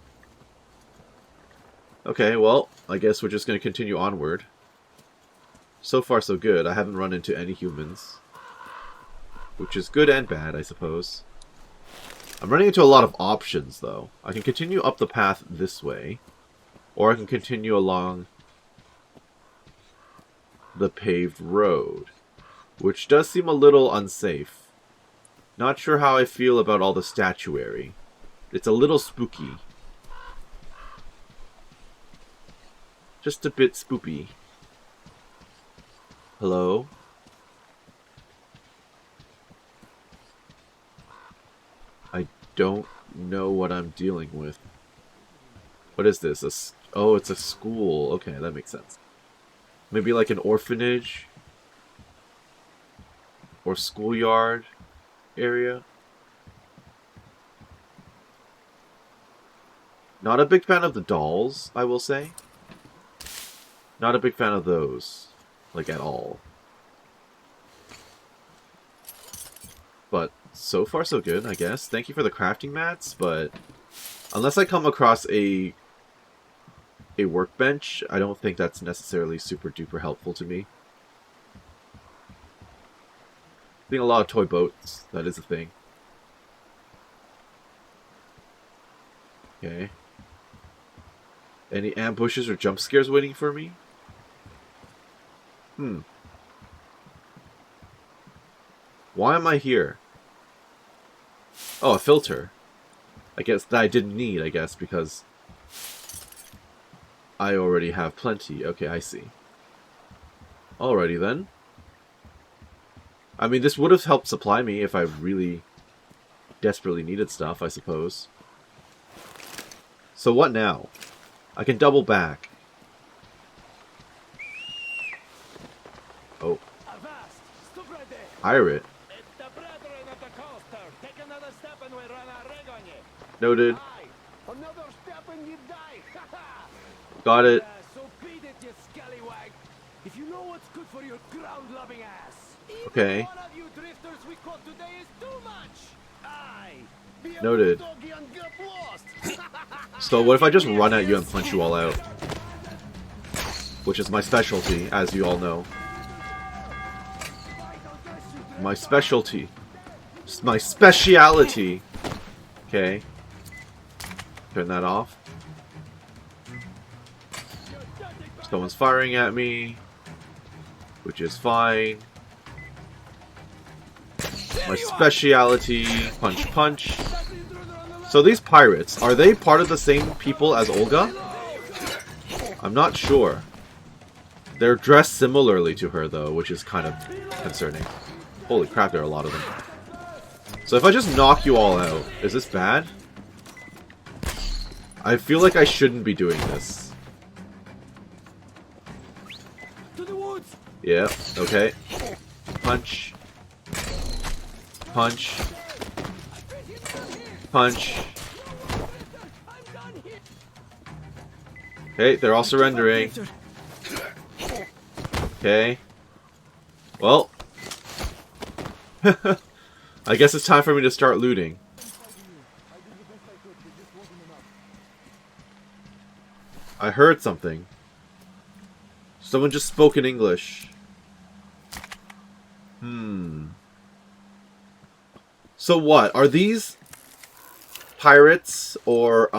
Okay, well, I guess we're just going to continue onward. So far, so good. I haven't run into any humans. Which is good and bad, I suppose. I'm running into a lot of options, though. I can continue up the path this way. Or I can continue along the paved road. Which does seem a little unsafe. Not sure how I feel about all the statuary. It's a little spooky. Just a bit spoopy. Hello? I don't know what I'm dealing with. What is this? Oh, it's a school. Okay, that makes sense. Maybe like an orphanage? Or schoolyard area? Not a big fan of the dolls, I will say. Not a big fan of those. Like, at all. But so far so good, I guess. Thank you for the crafting mats, but unless I come across a workbench, I don't think that's necessarily super duper helpful to me. I think a lot of toy boats, that is a thing. Okay. Any ambushes or jump scares waiting for me? Why am I here? Oh, a filter. I guess that I didn't need, I guess, because I already have plenty. Okay, I see. Alrighty then. I mean, this would have helped supply me if I really desperately needed stuff, I suppose. So what now? I can double back. Oh. Pirate. Noted. Got it. If you know what's good for your ground-loving ass. Okay. One of you drifters we caught today is too much. Noted. So what if I just run at you and punch you all out? Which is my specialty, as you all know. My specialty. My speciality. Okay. Turn that off. Someone's firing at me. Which is fine. My speciality. Punch, punch. So these pirates, are they part of the same people as Olga? I'm not sure. They're dressed similarly to her, though, which is kind of concerning. Holy crap, there are a lot of them. So if I just knock you all out, is this bad? I feel like I shouldn't be doing this. Yeah, okay. Punch. Punch. Punch. Okay, they're all surrendering. Okay. Well. I guess it's time for me to start looting. I heard something. Someone just spoke in English. So what? Are these pirates or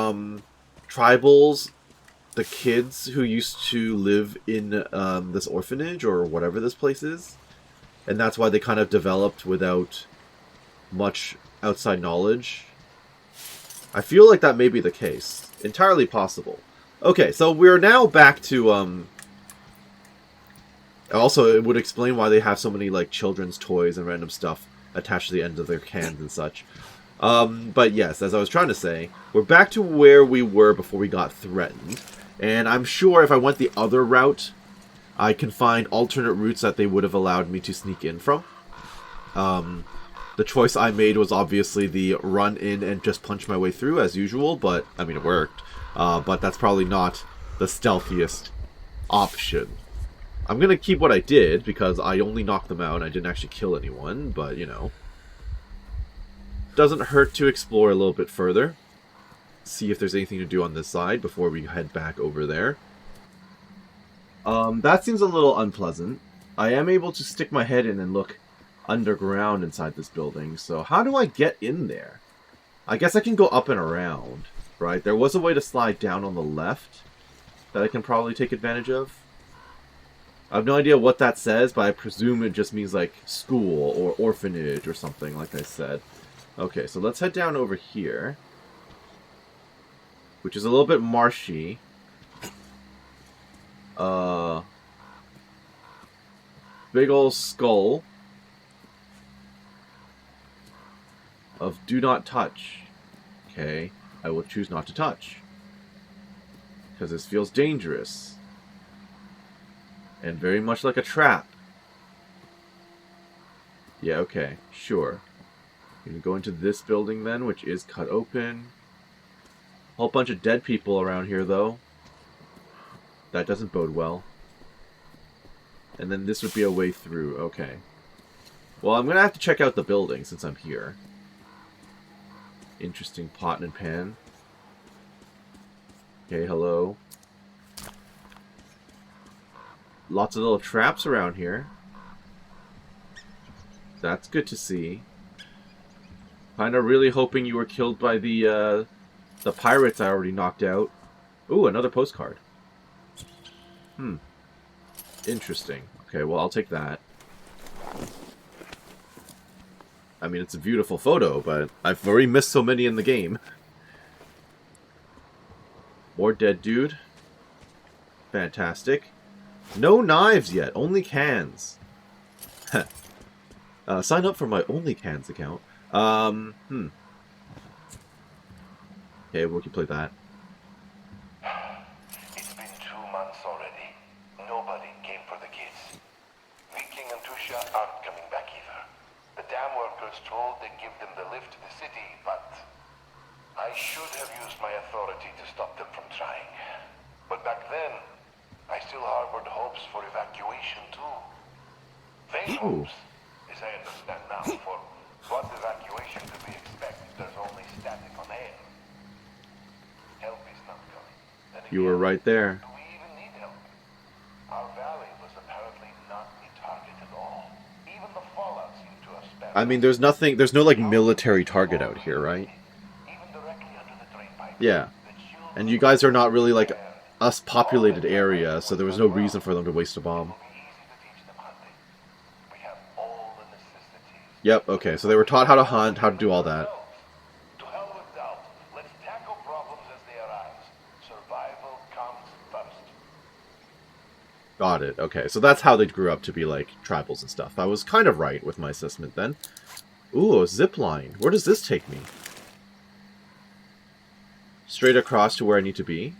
tribals the kids who used to live in this orphanage or whatever this place is? And that's why they kind of developed without much outside knowledge? I feel like that may be the case. Entirely possible. Okay, so we're now back to also, it would explain why they have so many, like, children's toys and random stuff attached to the end of their cans and such. But yes, as I was trying to say, we're back to where we were before we got threatened. And I'm sure if I went the other route, I can find alternate routes that they would have allowed me to sneak in from. The choice I made was obviously the run in and just punch my way through, as usual, but, I mean, it worked. But that's probably not the stealthiest option. I'm gonna keep what I did, because I only knocked them out and I didn't actually kill anyone, but, you know. Doesn't hurt to explore a little bit further. See if there's anything to do on this side before we head back over there. That seems a little unpleasant. I am able to stick my head in and look underground inside this building, so how do I get in there? I guess I can go up and around, right? There was a way to slide down on the left that I can probably take advantage of. I have no idea what that says, but I presume it just means like school or orphanage or something, like I said. Okay, so let's head down over here, which is a little bit marshy. Big old skull of do not touch. Okay, I will choose not to touch, because this feels dangerous. And very much like a trap. Yeah, okay, sure. I'm gonna go into this building then, which is cut open. Whole bunch of dead people around here, though. That doesn't bode well. And then this would be a way through. Okay. Well, I'm going to have to check out the building since I'm here. Interesting pot and pan. Okay, hello. Lots of little traps around here. That's good to see. Kinda really hoping you were killed by the pirates I already knocked out. Ooh, another postcard. Interesting. Okay, well, I'll take that. I mean, it's a beautiful photo, but I've already missed so many in the game. More dead dude. Fantastic. No knives yet, only cans. Sign up for my only cans account. Okay, we can play that. It's been 2 months already. Nobody came for the kids. Viking and Tusha aren't coming back either. The dam workers told they'd give them the lift to the city, but I should have used my authority to stop them from trying. But back then, I still harbored hopes for evacuation too. Vain hopes, as I understand now, for what evacuation could we expect if there's only static on air? Help is not coming. Then again, You were right there. do we even need help? Our valley was apparently not a target at all. Even the fallout seemed to have spared. I mean, there's nothing, there's no, like, military target out here, right? Yeah. And you guys are not really, like, us populated area, so there was no reason for them to waste a bomb. Yep, okay, so they were taught how to hunt, how to do all that. To hell with doubt. Let's tackle problems as they arise. Survival comes first. Got it, okay. So that's how they grew up to be, like, tribals and stuff. I was kind of right with my assessment then. Ooh, a zip line. Where does this take me? Straight across to where I need to be.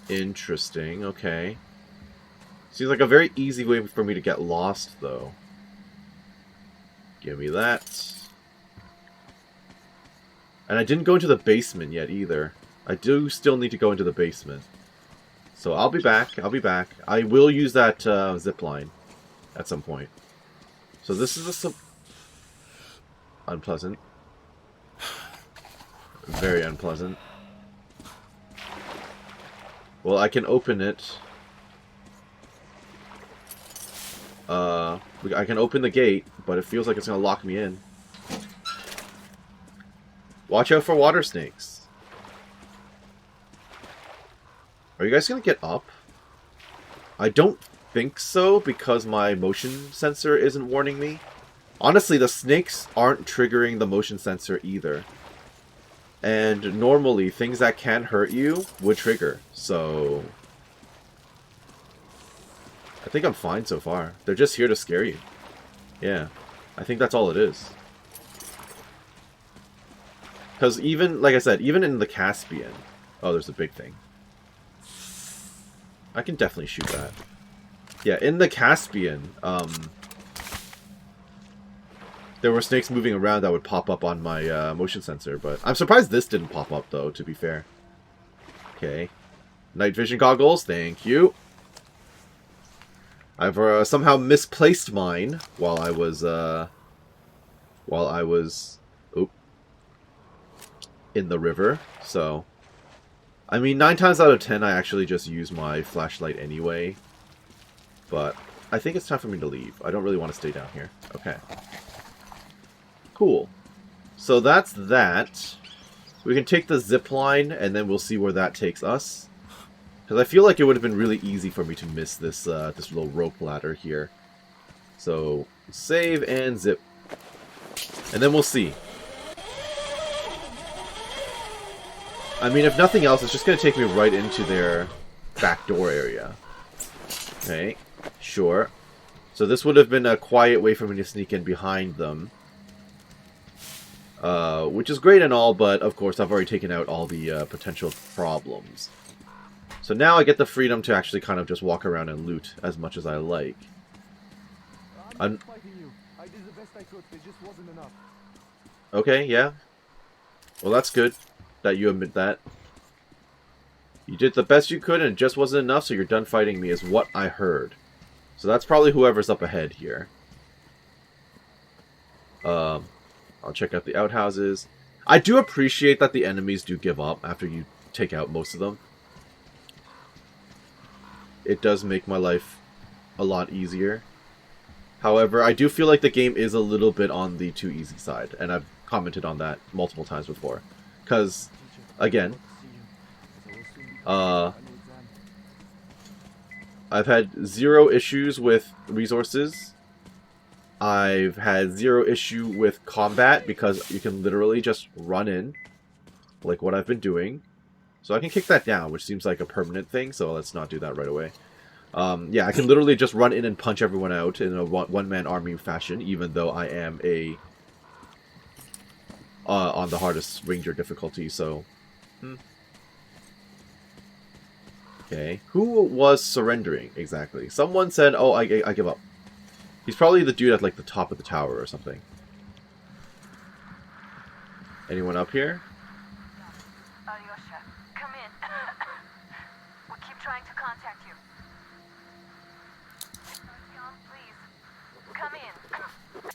Interesting, okay. Seems like a very easy way for me to get lost, though. Give me that. And I didn't go into the basement yet, either. I do still need to go into the basement. So I'll be back, I'll be back. I will use that zip line at some point. So this is a unpleasant. Very unpleasant. Well, I can open it. I can open the gate, but it feels like it's going to lock me in. Watch out for water snakes. Are you guys going to get up? I don't think so, because my motion sensor isn't warning me. Honestly, the snakes aren't triggering the motion sensor either. And normally, things that can hurt you would trigger, so I think I'm fine so far. They're just here to scare you. Yeah, I think that's all it is. Because even, like I said, even in the Caspian... Oh, there's a big thing. I can definitely shoot that. Yeah, in the Caspian, there were snakes moving around that would pop up on my motion sensor, but I'm surprised this didn't pop up, though, to be fair. Okay. Night vision goggles, thank you. I've somehow misplaced mine while I was in the river, so... I mean, 9 times out of 10, I actually just use my flashlight anyway. But I think it's time for me to leave. I don't really want to stay down here. Okay. Cool. So that's that. We can take the zip line, and then we'll see where that takes us. Because I feel like it would have been really easy for me to miss this this little rope ladder here. So, save and zip. And then we'll see. I mean, if nothing else, it's just going to take me right into their back door area. Okay, sure. So this would have been a quiet way for me to sneak in behind them. Which is great and all, but of course I've already taken out all the potential problems. So now I get the freedom to actually kind of just walk around and loot as much as I like. I'm fighting you. I did the best I could. It just wasn't enough. Okay, yeah. Well, that's good that you admit that. You did the best you could and it just wasn't enough, so you're done fighting me, is what I heard. So that's probably whoever's up ahead here. I'll check out the outhouses. I do appreciate that the enemies do give up after you take out most of them. It does make my life a lot easier. However, I do feel like the game is a little bit on the too easy side, and I've commented on that multiple times before. Because, again, I've had 0 issues with resources. I've had 0 issue with combat, because you can literally just run in, like what I've been doing. So I can kick that down, which seems like a permanent thing, so let's not do that right away. Yeah, I can literally just run in and punch everyone out in a one-man army fashion, even though I am on the hardest ranger difficulty, so... Okay, who was surrendering, exactly? Someone said, oh, I give up. He's probably the dude at, like, the top of the tower or something. Anyone up here? Alyosha, come in. We keep trying to contact you. Artyom, please, come in.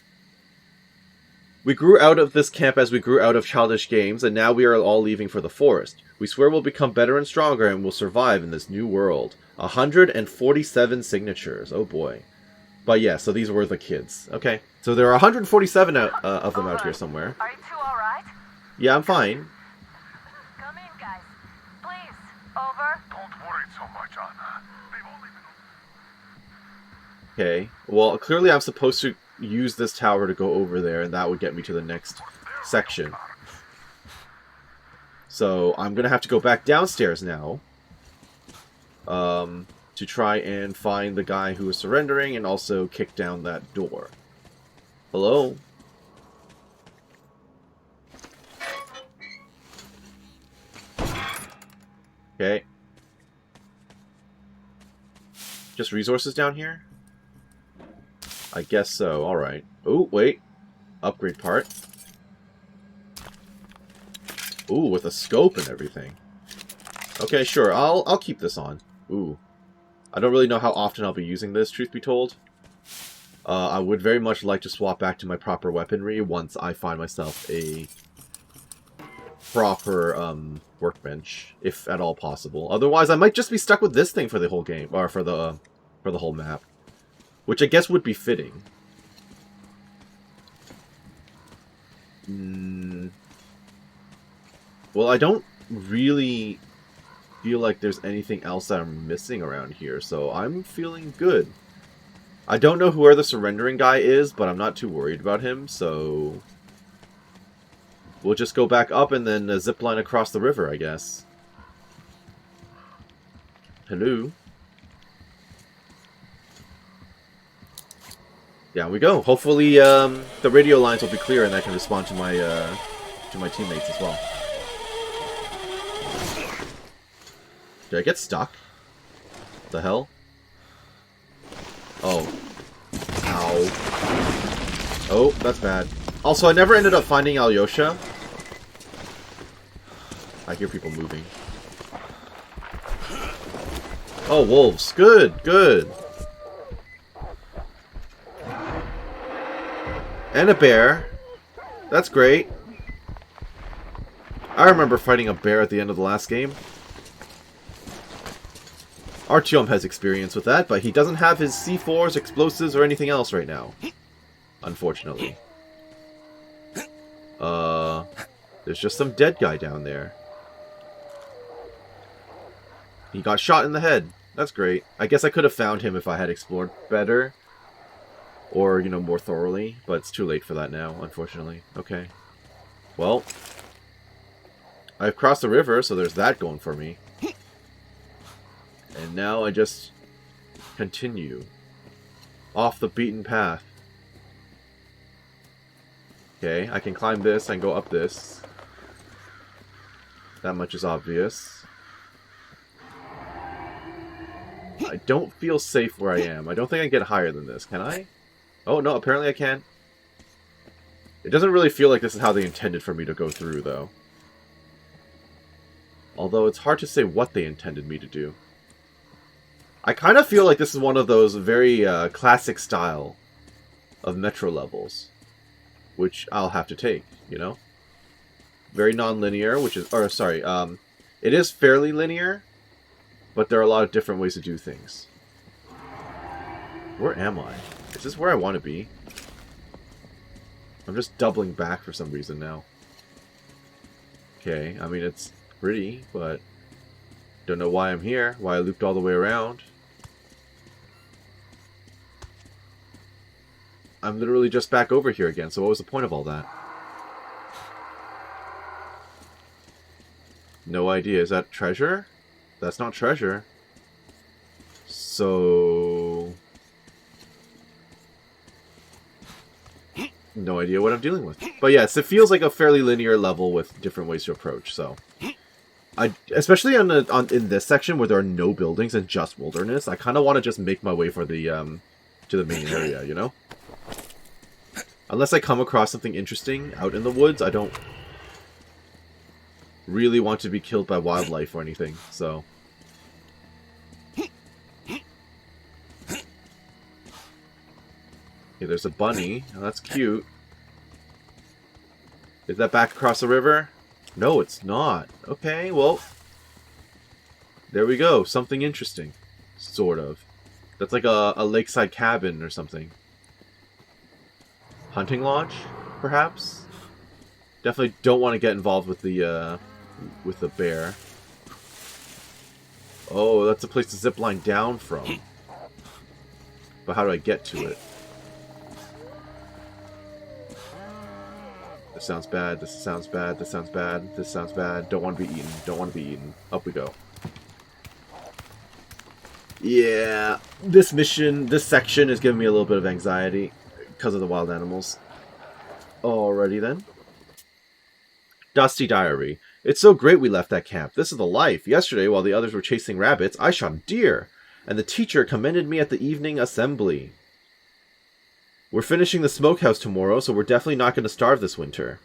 We grew out of this camp as we grew out of childish games, and now we are all leaving for the forest. We swear we'll become better and stronger and will survive in this new world. 147 signatures. Oh boy. But yeah, so these were the kids. Okay. So there are 147 of them out here somewhere. Are you two alright? Yeah, I'm fine. Come in, guys. Please. Over. Don't worry so much, Anna. They've only been... Okay. Well, clearly I'm supposed to use this tower to go over there, and that would get me to the next section. So I'm going to have to go back downstairs now. To try and find the guy who is surrendering and also kick down that door. Hello? Okay. Just resources down here? I guess so, alright. Oh, wait. Upgrade part. Ooh, with a scope and everything. Okay, sure, I'll keep this on. Ooh. I don't really know how often I'll be using this, truth be told. I would very much like to swap back to my proper weaponry once I find myself a proper workbench, if at all possible. Otherwise, I might just be stuck with this thing for the whole game, or for the whole map, which I guess would be fitting. Well, I don't really feel like there's anything else that I'm missing around here, so I'm feeling good. I don't know who the surrendering guy is, but I'm not too worried about him, so we'll just go back up and then zipline across the river, I guess. Hello? Down we go. Hopefully the radio lines will be clear and I can respond to my teammates as well. Did I get stuck? What the hell? Oh. Ow. Oh, that's bad. Also, I never ended up finding Alyosha. I hear people moving. Oh, wolves. Good, good. And a bear. That's great. I remember fighting a bear at the end of the last game. Artyom has experience with that, but he doesn't have his C4s, explosives, or anything else right now. Unfortunately. There's just some dead guy down there. He got shot in the head. That's great. I guess I could have found him if I had explored better. Or, you know, more thoroughly. But it's too late for that now, unfortunately. Okay. Well. I've crossed the river, so there's that going for me. And now I just continue off the beaten path. Okay, I can climb this and go up this. That much is obvious. I don't feel safe where I am. I don't think I can get higher than this. Can I? Oh, no, apparently I can. It doesn't really feel like this is how they intended for me to go through, though. Although it's hard to say what they intended me to do. I kind of feel like this is one of those very classic style of Metro levels, which I'll have to take, you know? Very non-linear, which is... Or, sorry, it is fairly linear, but there are a lot of different ways to do things. Where am I? Is this where I want to be? I'm just doubling back for some reason now. Okay, I mean, it's pretty, but don't know why I'm here, why I looped all the way around. I'm literally just back over here again, so what was the point of all that? No idea. Is that treasure? That's not treasure. So... no idea what I'm dealing with. But yes, it feels like a fairly linear level with different ways to approach, so... especially in this section where there are no buildings and just wilderness, I kind of want to just make my way for the, to the main area, you know? Unless I come across something interesting out in the woods, I don't really want to be killed by wildlife or anything, so... Okay, there's a bunny. Oh, that's cute. Is that back across the river? No, it's not. Okay, well... there we go. Something interesting. Sort of. That's like a lakeside cabin or something. Hunting lodge, perhaps? Definitely don't want to get involved with the bear. Oh, that's a place to zip line down from. But how do I get to it? This sounds bad, this sounds bad, this sounds bad, this sounds bad. Don't want to be eaten, don't want to be eaten. Up we go. Yeah, this section is giving me a little bit of anxiety because of the wild animals. Alrighty then. Dusty Diary. It's so great we left that camp. This is the life. Yesterday, while the others were chasing rabbits, I shot a deer, and the teacher commended me at the evening assembly. We're finishing the smokehouse tomorrow, so we're definitely not going to starve this winter.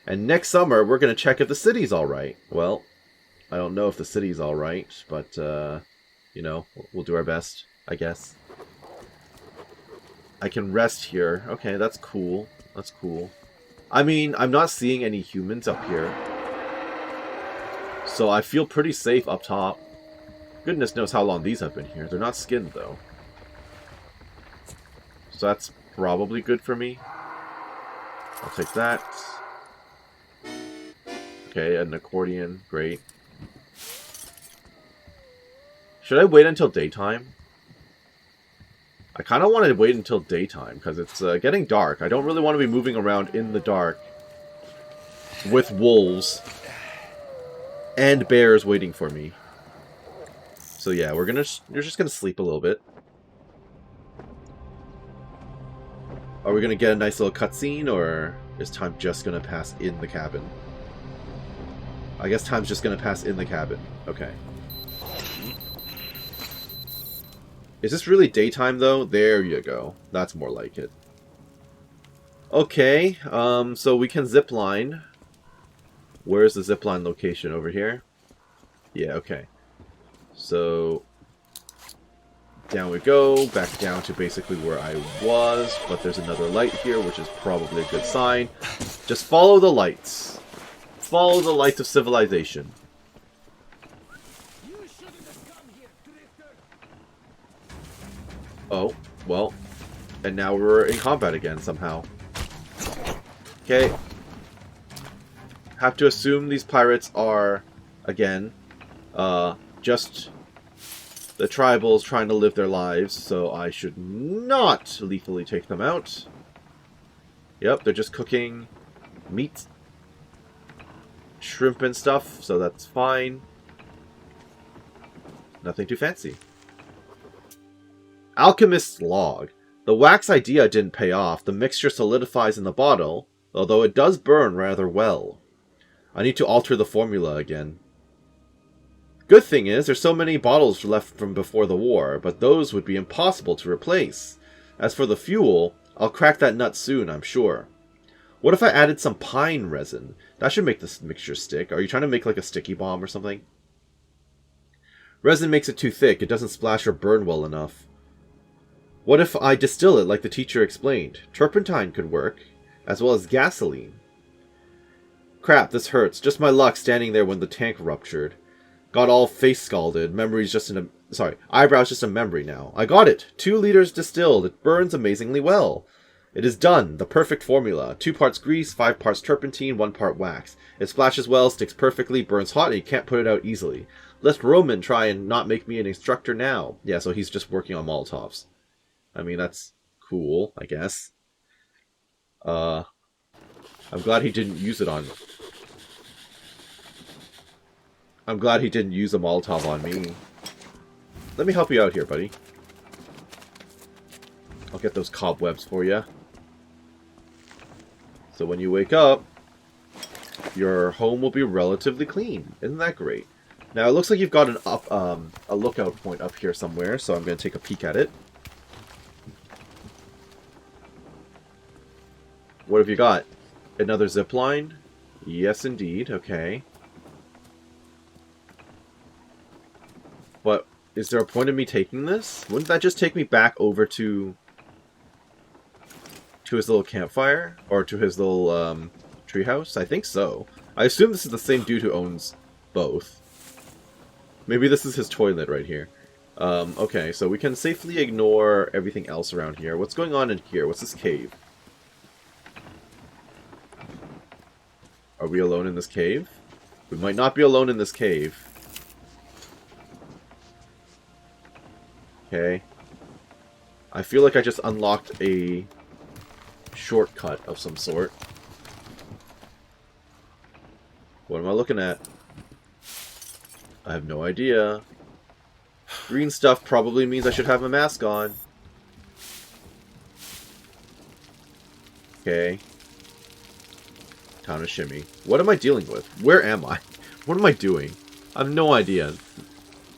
And next summer, we're going to check if the city's alright. Well, I don't know if the city's alright, but, you know, we'll do our best, I guess. I can rest here. Okay, that's cool. That's cool. I mean, I'm not seeing any humans up here. So I feel pretty safe up top. Goodness knows how long these have been here. They're not skinned, though. So that's probably good for me. I'll take that. Okay, an accordion. Great. Should I wait until daytime? I kind of want to wait until daytime, because it's getting dark. I don't really want to be moving around in the dark with wolves and bears waiting for me. So yeah, you're just gonna sleep a little bit. Are we gonna get a nice little cutscene, or is time just gonna pass in the cabin? I guess time's just gonna pass in the cabin. Okay. Is this really daytime, though? There you go. That's more like it. Okay, so we can zipline. Where's the zipline location? Over here? Yeah, okay. So, down we go. Back down to basically where I was. But there's another light here, which is probably a good sign. Just follow the lights. Follow the lights of civilization. Oh, well, and now we're in combat again somehow. Okay. Have to assume these pirates are, again, just the tribals trying to live their lives, so I should not lethally take them out. Yep, they're just cooking meat, shrimp and stuff, so that's fine. Nothing too fancy. Alchemist's log. The wax idea didn't pay off. The mixture solidifies in the bottle, although it does burn rather well. I need to alter the formula again. Good thing is, there's so many bottles left from before the war, but those would be impossible to replace. As for the fuel, I'll crack that nut soon, I'm sure. What if I added some pine resin? That should make this mixture stick. Are you trying to make like a sticky bomb or something? Resin makes it too thick. It doesn't splash or burn well enough. What if I distill it like the teacher explained? Turpentine could work, as well as gasoline. Crap, this hurts. Just my luck standing there when the tank ruptured. Got all face scalded. Memory's just eyebrows just a memory now. I got it! 2 liters distilled. It burns amazingly well. It is done. The perfect formula. 2 parts grease, 5 parts turpentine, 1 part wax. It splashes well, sticks perfectly, burns hot, and you can't put it out easily. Let Roman try and not make me an instructor now. Yeah, so he's just working on Molotovs. I mean, that's cool, I guess. I'm glad he didn't use it on... I'm glad he didn't use a Molotov on me. Let me help you out here, buddy. I'll get those cobwebs for you. So when you wake up, your home will be relatively clean. Isn't that great? Now, it looks like you've got a lookout point up here somewhere, so I'm going to take a peek at it. What have you got? Another zip line? Yes, indeed. Okay. But is there a point of me taking this? Wouldn't that just take me back over to his little campfire? Or to his little treehouse? I think so. I assume this is the same dude who owns both. Maybe this is his toilet right here. Okay, so we can safely ignore everything else around here. What's going on in here? What's this cave? Are we alone in this cave? We might not be alone in this cave. Okay. I feel like I just unlocked a shortcut of some sort. What am I looking at? I have no idea. Green stuff probably means I should have a mask on. Okay. Town of Shimmy. What am I dealing with? Where am I? What am I doing? I have no idea.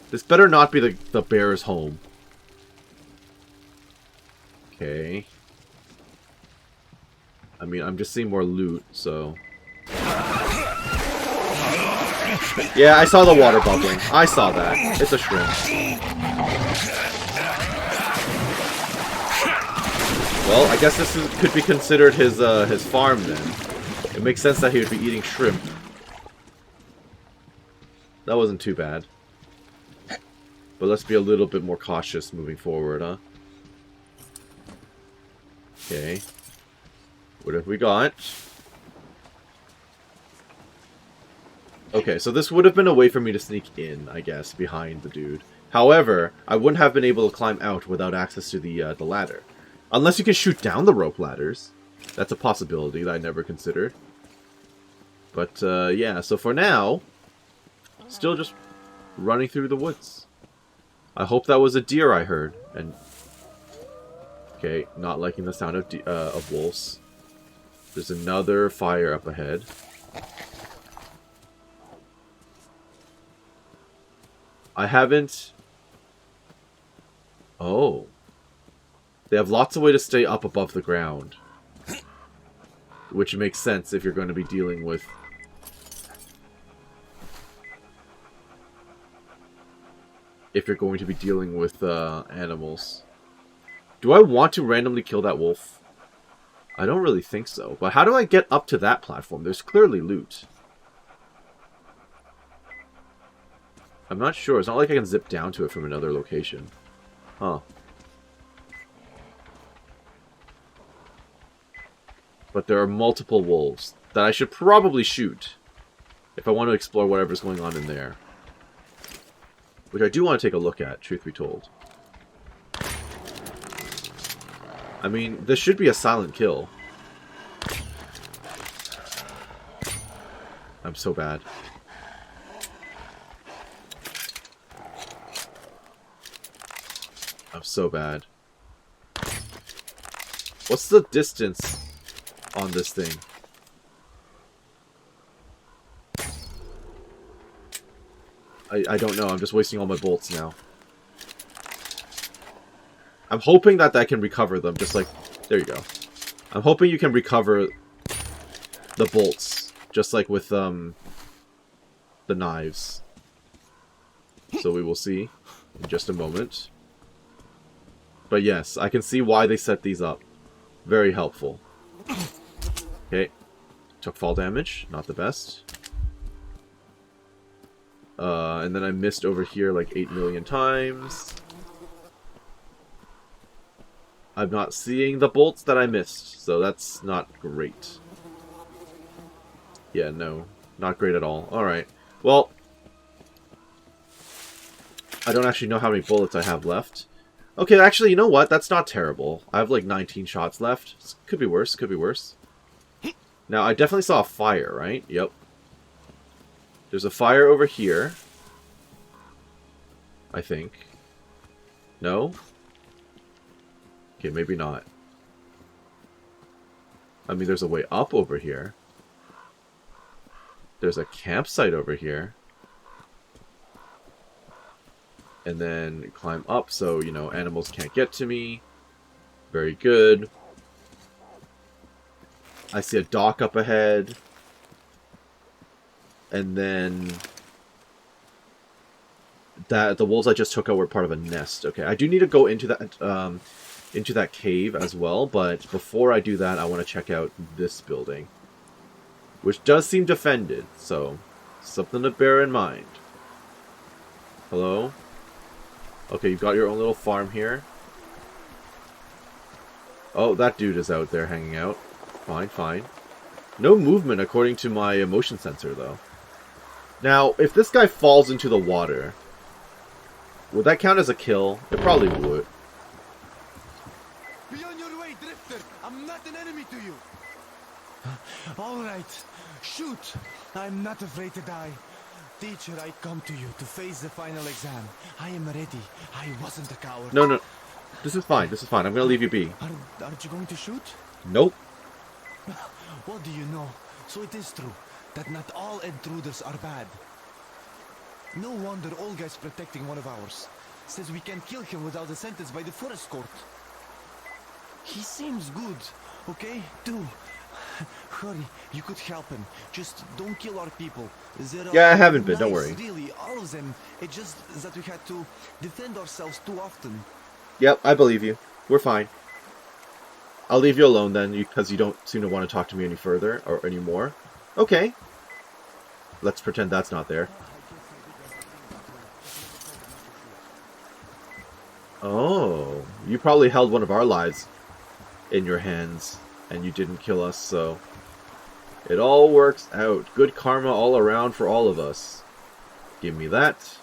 This better not be the bear's home. Okay. I mean, I'm just seeing more loot, so... Yeah, I saw the water bubbling. I saw that. It's a shrimp. Well, I guess this could be considered his farm then. It makes sense that he would be eating shrimp. That wasn't too bad. But let's be a little bit more cautious moving forward, huh? Okay. What have we got? Okay, so this would have been a way for me to sneak in, I guess, behind the dude. However, I wouldn't have been able to climb out without access to the ladder. Unless you can shoot down the rope ladders. That's a possibility that I never considered. But, yeah, so for now, still just running through the woods. I hope that was a deer I heard. And okay, not liking the sound of wolves. There's another fire up ahead. I haven't... Oh. They have lots of way to stay up above the ground. Which makes sense if you're going to be dealing with... animals. Do I want to randomly kill that wolf? I don't really think so. But how do I get up to that platform? There's clearly loot. I'm not sure. It's not like I can zip down to it from another location. Huh. But there are multiple wolves that I should probably shoot if I want to explore whatever's going on in there. Which I do want to take a look at, truth be told. I mean, this should be a silent kill. I'm so bad. I'm so bad. What's the distance on this thing? I don't know. I'm just wasting all my bolts now. I'm hoping that can recover them, just like... There you go. I'm hoping you can recover the bolts, just like with the knives. So we will see in just a moment. But yes, I can see why they set these up. Very helpful. Okay. Took fall damage. Not the best. And then I missed over here like 8 million times. I'm not seeing the bolts that I missed, so that's not great. Yeah, no. Not great at all. Alright. Well, I don't actually know how many bullets I have left. Okay, actually, you know what? That's not terrible. I have like 19 shots left. Could be worse, could be worse. Now, I definitely saw a fire, right? Yep. There's a fire over here. I think. No? Okay, maybe not. I mean, there's a way up over here. There's a campsite over here. And then climb up so, you know, animals can't get to me. Very good. I see a dock up ahead. And then the wolves I just took out were part of a nest. Okay, I do need to go into that cave as well, but before I do that, I want to check out this building, which does seem defended, so something to bear in mind. Hello? Okay, you've got your own little farm here. Oh, that dude is out there hanging out. Fine, fine. No movement according to my motion sensor, though. Now, if this guy falls into the water, would that count as a kill? It probably would. Be on your way, Drifter. I'm not an enemy to you. All right. Shoot. I'm not afraid to die. Teacher, I come to you to face the final exam. I am ready. I wasn't a coward. No, no. This is fine. This is fine. I'm going to leave you be. Aren't you going to shoot? Nope. What do you know? So it is true that not all intruders are bad. No wonder Olga's protecting one of ours. Says we can kill him without a sentence by the forest court. He seems good, okay? Do. Hurry, you could help him. Just don't kill our people. Yeah, I haven't been, don't worry. Really, all of them. It's just that we had to defend ourselves too often. Yep, I believe you. We're fine. I'll leave you alone then, because you don't seem to want to talk to me any further, or any more. Okay. Let's pretend that's not there. Oh, you probably held one of our lives in your hands, and you didn't kill us, so it all works out. Good karma all around for all of us. Give me that.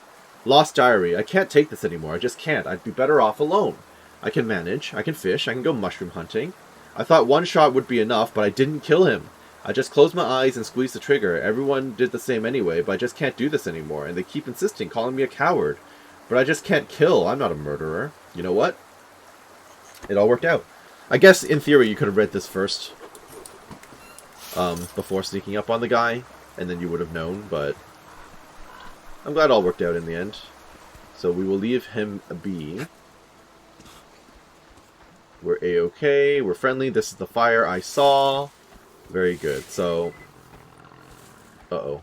Lost diary. I can't take this anymore. I just can't. I'd be better off alone. I can manage. I can fish. I can go mushroom hunting. I thought one shot would be enough, but I didn't kill him. I just closed my eyes and squeezed the trigger. Everyone did the same anyway, but I just can't do this anymore, and they keep insisting, calling me a coward. But I just can't kill. I'm not a murderer. You know what? It all worked out. I guess, in theory, you could have read this first. Before sneaking up on the guy, and then you would have known, but I'm glad it all worked out in the end. So we will leave him be. We're A-okay. We're friendly. This is the fire I saw. Very good. So... Uh-oh.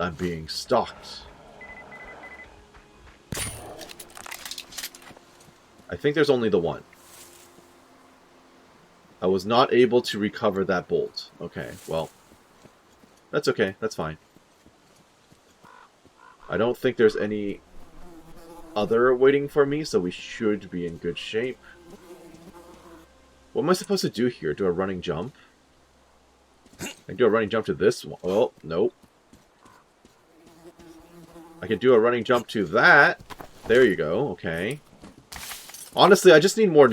I'm being stalked. I think there's only the one. I was not able to recover that bolt. Okay, well. That's okay. That's fine. I don't think there's any other waiting for me, so we should be in good shape. What am I supposed to do here? Do a running jump? I can do a running jump to this one. Oh, nope. I can do a running jump to that. There you go. Okay. Honestly, I just need more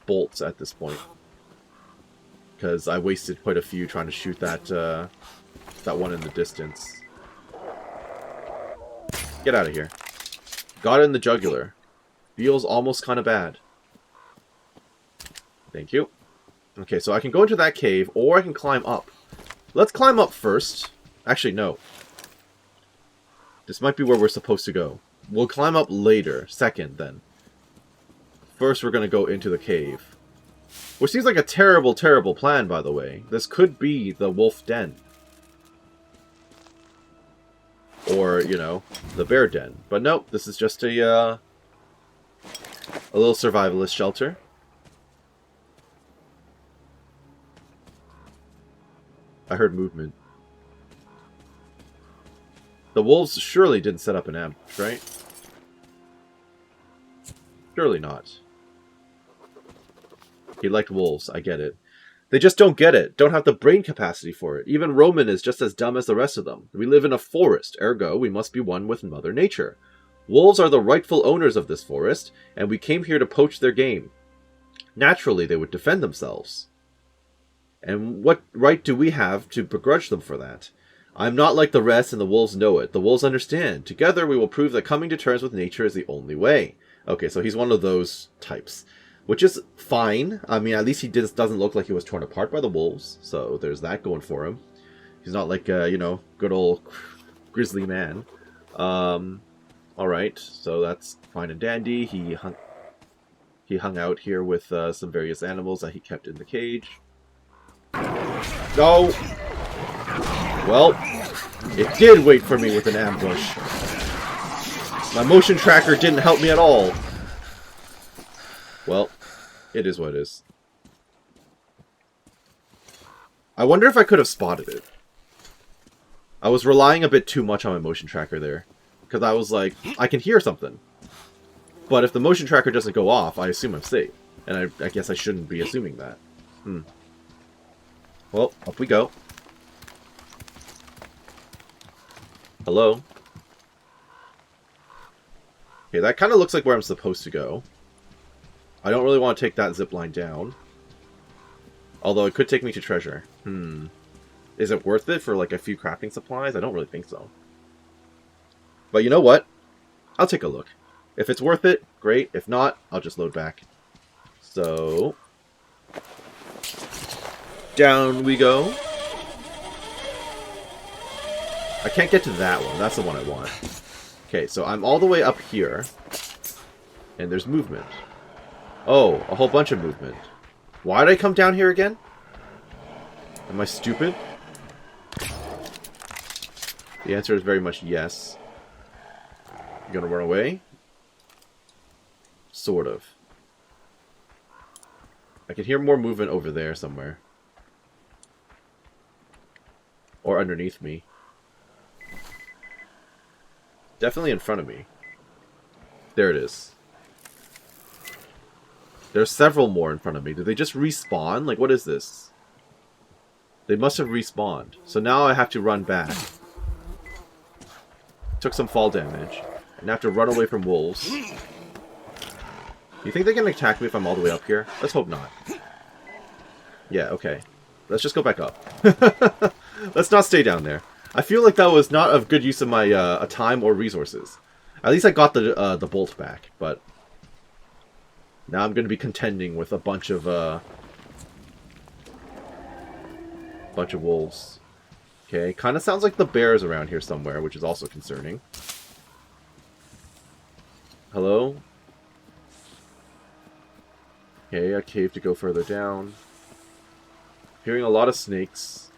bolts at this point. Because I wasted quite a few trying to shoot that that one in the distance. Get out of here. Got it in the jugular. Feels almost kind of bad. Thank you. Okay, so I can go into that cave, or I can climb up. Let's climb up first. Actually, no. This might be where we're supposed to go. We'll climb up later. Second, then. First, we're going to go into the cave. Which seems like a terrible, terrible plan, by the way. This could be the wolf den. Or, you know, the bear den. But nope, this is just a little survivalist shelter. I heard movement. The wolves surely didn't set up an ambush, right? Surely not. He liked wolves, I get it. They just don't get it, don't have the brain capacity for it. Even Roman is just as dumb as the rest of them. We live in a forest, ergo we must be one with Mother Nature. Wolves are the rightful owners of this forest, and we came here to poach their game. Naturally, they would defend themselves. And what right do we have to begrudge them for that? I'm not like the rest, and the wolves know it. The wolves understand. Together we will prove that coming to terms with nature is the only way. Okay, so he's one of those types. Which is fine. I mean, at least he doesn't look like he was torn apart by the wolves. So there's that going for him. He's not like, you know, good old grizzly man. Alright, so that's fine and dandy. He hung out here with some various animals that he kept in the cage. No! Well, it did wait for me with an ambush. My motion tracker didn't help me at all. Well, it is what it is. I wonder if I could have spotted it. I was relying a bit too much on my motion tracker there. Because I was like, I can hear something. But if the motion tracker doesn't go off, I assume I'm safe. And I guess I shouldn't be assuming that. Well, up we go. Hello? Okay, that kind of looks like where I'm supposed to go. I don't really want to take that zip line down. Although it could take me to treasure. Is it worth it for like a few crafting supplies? I don't really think so. But you know what? I'll take a look. If it's worth it, great. If not, I'll just load back. So... down we go. I can't get to that one. That's the one I want. Okay, so I'm all the way up here. And there's movement. Oh, a whole bunch of movement. Why did I come down here again? Am I stupid? The answer is very much yes. You gonna run away? Sort of. I can hear more movement over there somewhere. Or underneath me. Definitely in front of me. There it is. There's several more in front of me. Did they just respawn? Like, what is this? They must have respawned. So now I have to run back. Took some fall damage. And I have to run away from wolves. You think they can attack me if I'm all the way up here? Let's hope not. Yeah, okay. Let's just go back up. Let's not stay down there. I feel like that was not a good use of my time or resources. At least I got the bolt back, but... now I'm going to be contending with a bunch of wolves. Okay, kind of sounds like the bears around here somewhere, which is also concerning. Hello? Okay, a cave to go further down. Hearing a lot of snakes,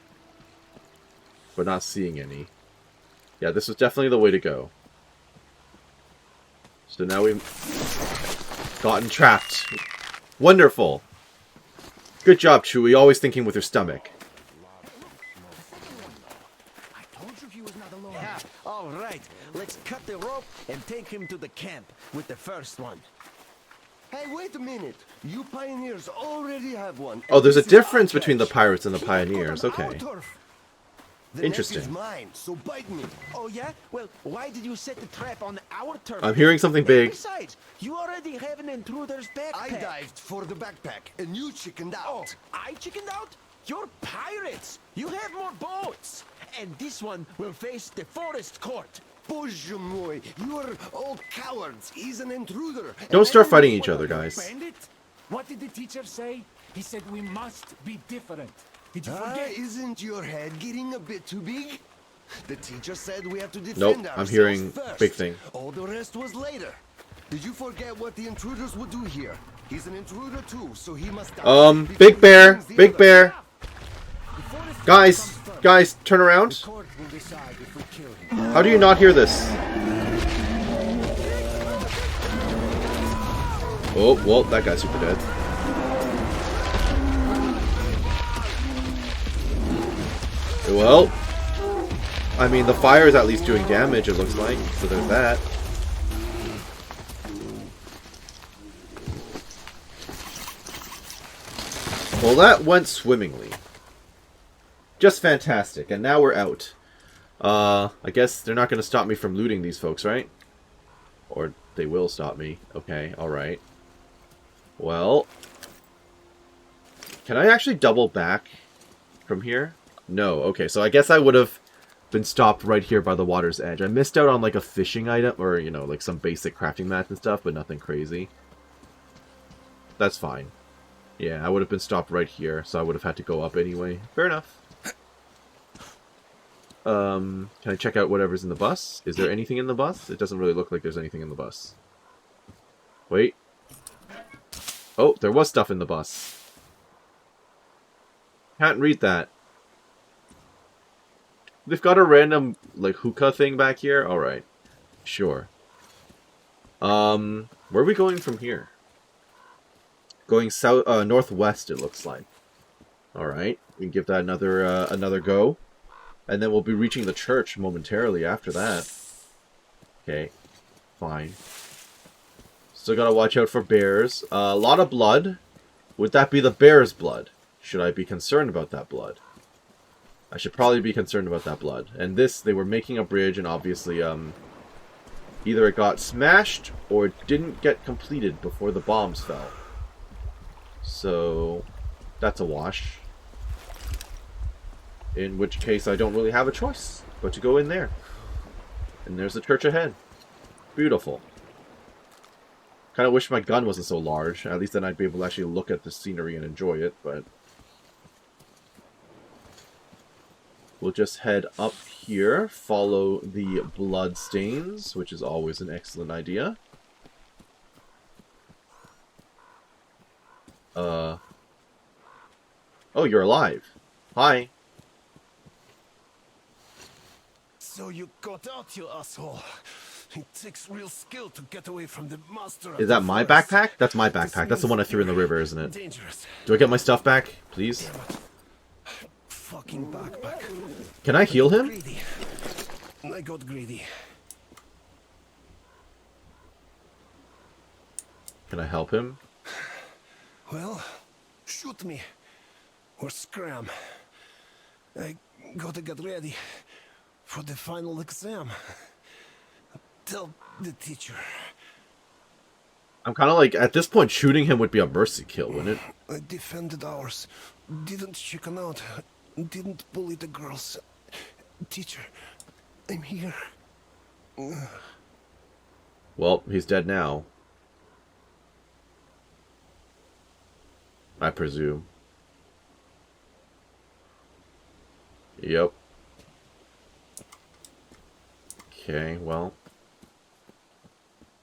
but not seeing any. Yeah, this was definitely the way to go. So now we've gotten trapped. Wonderful. Good job, Chewie. Always thinking with your stomach. All right, let's cut the rope and take him to the camp with the first one. Hey, wait a minute. You pioneers already have one. Oh, there's a difference between the pirates and the pioneers. Okay. The Interesting. net is mine, so bite me. Oh yeah? Well, why did you set the trap on our turf? I'm hearing something big. Besides, you already have an intruder's backpack. I dived for the backpack, and you chickened out. Oh, I chickened out? You're pirates. You have more boats. And this one will face the forest court. Bozhe moi, you're all cowards. He's an intruder. Don't start fighting each other, guys. Bandit? What did the teacher say? He said we must be different. Did you forget? Isn't your head getting a bit too big? The teacher said we have to defend Nope, ourselves I'm hearing first. big thing. All the rest was later. Did you forget what the intruders would do here? He's an intruder too, so he must die. Big Bear! Big Bear! Guys! Guys, turn around! How do you not hear this? Oh, well, that guy's super dead. Well, I mean, the fire is at least doing damage, it looks like, so there's that. Well, that went swimmingly. Just fantastic, and now we're out. I guess they're not going to stop me from looting these folks, right? Or they will stop me. Okay, alright. Well, can I actually double back from here? No, okay, so I guess I would have been stopped right here by the water's edge. I missed out on like a fishing item, or, you know, like some basic crafting mats and stuff, but nothing crazy. That's fine. Yeah, I would have been stopped right here, so I would have had to go up anyway. Fair enough. Can I check out whatever's in the bus? Is there anything in the bus? It doesn't really look like there's anything in the bus. Wait. Oh, there was stuff in the bus. Can't read that. They've got a random, like, hookah thing back here? Alright. Sure. Where are we going from here? Going south, northwest, it looks like. Alright. We can give that another go. And then we'll be reaching the church momentarily after that. Okay. Fine. Still gotta watch out for bears. A lot of blood. Would that be the bear's blood? Should I be concerned about that blood? I should probably be concerned about that blood. And this, they were making a bridge, and obviously, either it got smashed, or it didn't get completed before the bombs fell. So, that's a wash. In which case, I don't really have a choice but to go in there. And there's the church ahead. Beautiful. Kind of wish my gun wasn't so large. At least then I'd be able to actually look at the scenery and enjoy it, but... We'll just head up here, follow the blood stains, which is always an excellent idea. Oh, you're alive. Hi. So you got out, you asshole. It takes real skill to get away from the master. Is that my backpack? That's my backpack. That's the one I threw in the river, isn't it? Dangerous. Do I get my stuff back, please? Fucking backpack. Can I heal him? Greedy. I got greedy. Can I help him? Well, shoot me. Or scram. I gotta get ready for the final exam. Tell the teacher. I'm kind of like, at this point, shooting him would be a mercy kill, wouldn't it? I defended ours. Didn't chicken out. Didn't bully the girls. Teacher, I'm here. Well, he's dead now. I presume. Yep. Okay, well.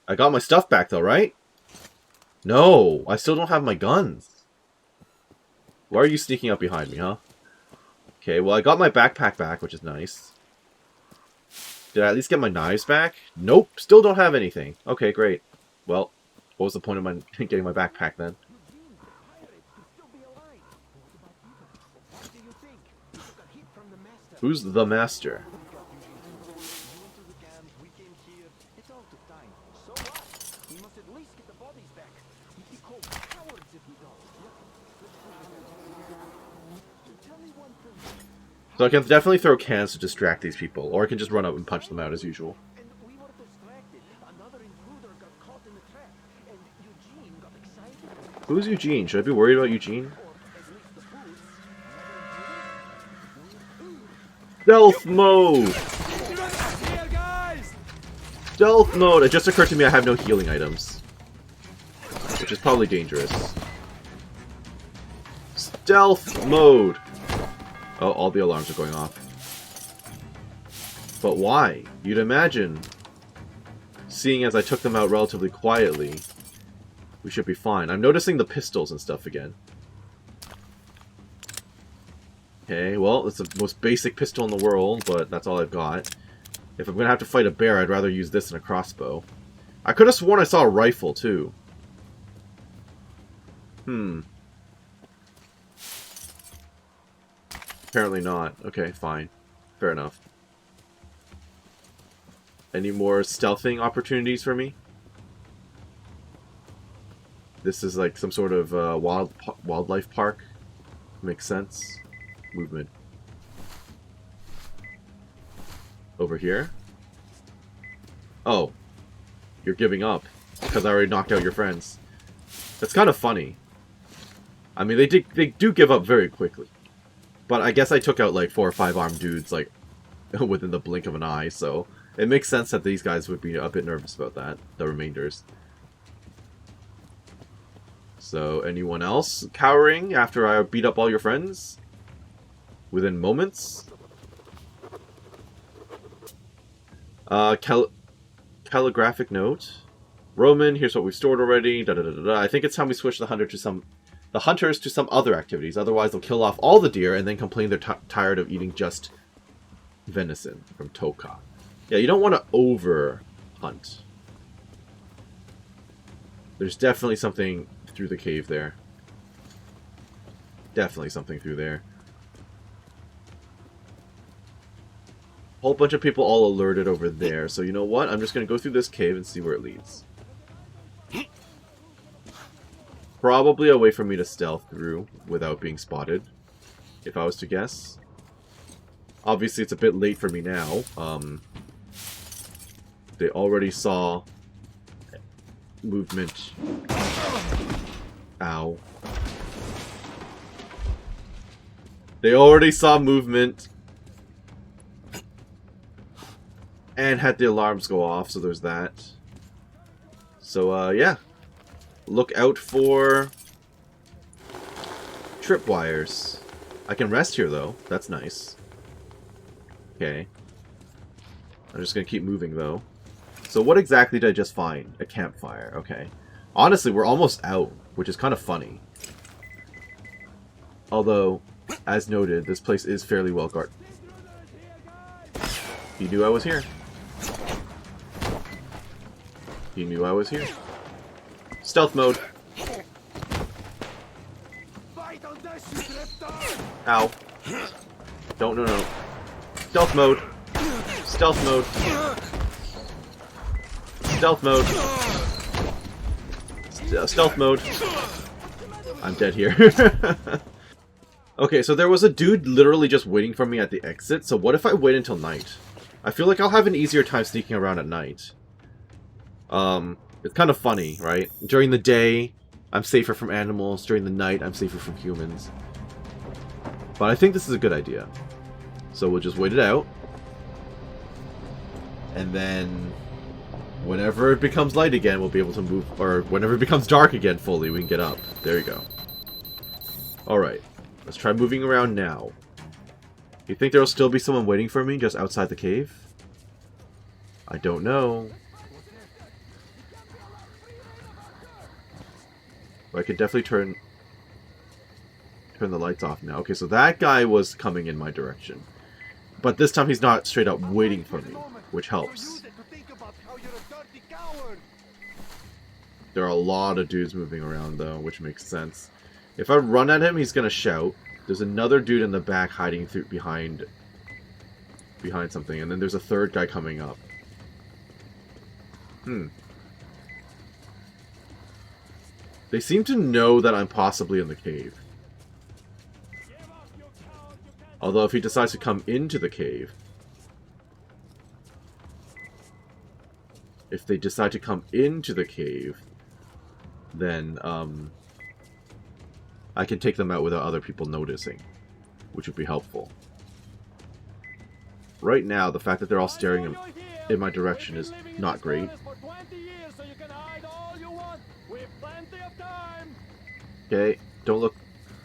I got my stuff back though, right? No, I still don't have my guns. Why are you sneaking up behind me, huh? Okay, well I got my backpack back, which is nice. Did I at least get my knives back? Nope, still don't have anything. Okay, great. Well, what was the point of my getting my backpack then? Who's the master? So I can definitely throw cans to distract these people, or I can just run up and punch them out as usual. Who's Eugene? Should I be worried about Eugene? Stealth mode! Stealth mode! It just occurred to me I have no healing items. Which is probably dangerous. Stealth mode! Oh, all the alarms are going off. But why? You'd imagine, seeing as I took them out relatively quietly, we should be fine. I'm noticing the pistols and stuff again. Okay, well, it's the most basic pistol in the world, but that's all I've got. If I'm going to have to fight a bear, I'd rather use this than a crossbow. I could have sworn I saw a rifle, too. Apparently not. Okay, fine. Fair enough. Any more stealthing opportunities for me? This is like some sort of wildlife park. Makes sense. Movement. Over here? Oh. You're giving up. Because I already knocked out your friends. That's kind of funny. I mean, they do give up very quickly. But I guess I took out like 4 or 5 armed dudes like within the blink of an eye, so it makes sense that these guys would be a bit nervous about that, the remainders. So, anyone else cowering after I beat up all your friends? Within moments? Calligraphic note. Roman, here's what we've stored already. Da, da, da, da, da. I think it's time we switch the hunters to some other activities. Otherwise, they'll kill off all the deer and then complain they're tired of eating just venison from Toka. Yeah, you don't want to over hunt. There's definitely something through the cave there. Definitely something through there. Whole bunch of people all alerted over there. So you know what? I'm just going to go through this cave and see where it leads. Probably a way for me to stealth through without being spotted, if I was to guess. Obviously, it's a bit late for me now. They already saw movement. Ow. They already saw movement and had the alarms go off, so there's that. So, yeah. Look out for tripwires. I can rest here, though. That's nice. Okay. I'm just going to keep moving, though. So what exactly did I just find? A campfire. Okay. Honestly, we're almost out, which is kind of funny. Although, as noted, this place is fairly well guarded. He knew I was here. He knew I was here. Stealth mode. Ow. Don't, no. Stealth mode. Stealth mode. Stealth mode. Stealth mode. I'm dead here. Okay, so there was a dude literally just waiting for me at the exit, so what if I wait until night? I feel like I'll have an easier time sneaking around at night. It's kind of funny, right? During the day, I'm safer from animals. During the night, I'm safer from humans. But I think this is a good idea. So we'll just wait it out. And then, whenever it becomes light again, we'll be able to move. Or whenever it becomes dark again fully, we can get up. There you go. Alright. Let's try moving around now. You think there'll still be someone waiting for me just outside the cave? I don't know. But I could definitely turn the lights off now. Okay, so that guy was coming in my direction. But this time he's not straight up waiting for me, which helps. There are a lot of dudes moving around, though, which makes sense. If I run at him, he's going to shout. There's another dude in the back hiding behind something, and then there's a third guy coming up. They seem to know that I'm possibly in the cave. Although if he decides to come into the cave... If they decide to come into the cave, then, I can take them out without other people noticing, which would be helpful. Right now, the fact that they're all staring in my direction is not great. Okay, don't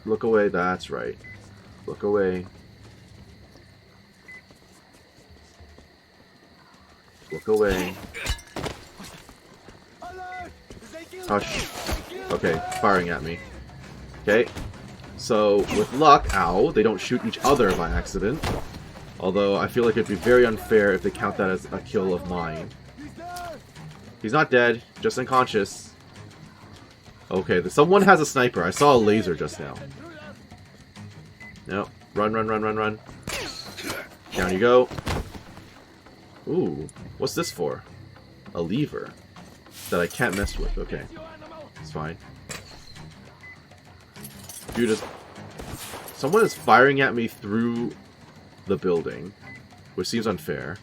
look away, that's right. Look away. Look away. Hush. Okay, firing at me. Okay. So, with luck, ow, they don't shoot each other by accident. Although, I feel like it'd be very unfair if they count that as a kill of mine. He's not dead, just unconscious. Okay, someone has a sniper. I saw a laser just now. No. Run, run, run, run, run. Down you go. Ooh, what's this for? A lever that I can't mess with. Okay, it's fine. Dude, someone is firing at me through the building, which seems unfair.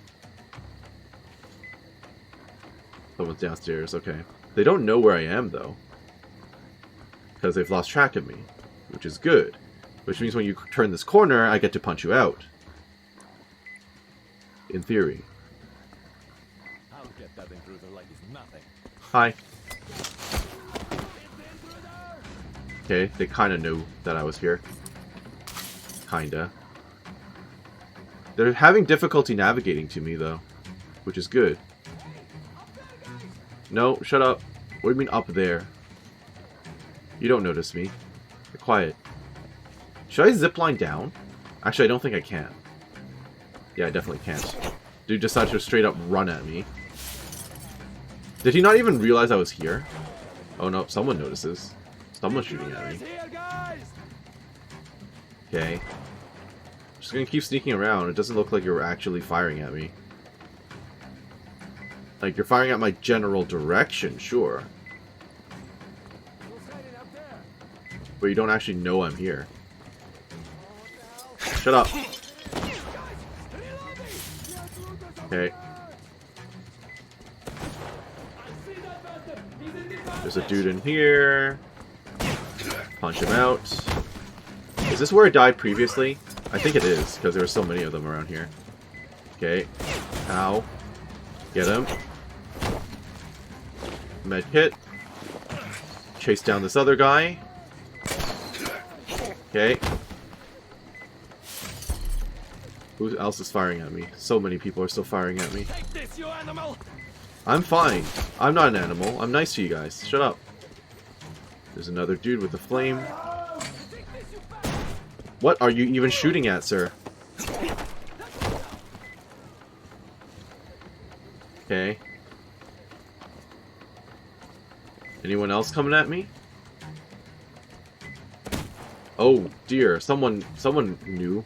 Someone's downstairs. Okay, they don't know where I am though, because they've lost track of me, which is good. Which means when you turn this corner, I get to punch you out. In theory. I'll get that intruder like it's nothing. Hi. Okay, they kind of knew that I was here. Kinda. They're having difficulty navigating to me, though. Which is good. No, shut up. What do you mean up there? You don't notice me. You're quiet. Should I zipline down? Actually, I don't think I can. Yeah, I definitely can't. Dude decided to straight up run at me. Did he not even realize I was here? Oh no, someone notices. Someone's shooting at me. Okay. Just gonna keep sneaking around. It doesn't look like you're actually firing at me. Like, you're firing at my general direction, sure. But you don't actually know I'm here. Shut up. Okay. There's a dude in here. Punch him out. Is this where I died previously? I think it is, because there are so many of them around here. Okay. Ow. Get him. Medkit. Chase down this other guy. Okay. Who else is firing at me? So many people are still firing at me. Take this, you animal! I'm fine. I'm not an animal. I'm nice to you guys. Shut up. There's another dude with a flame. What are you even shooting at, sir? Okay. Anyone else coming at me? Oh dear, someone knew.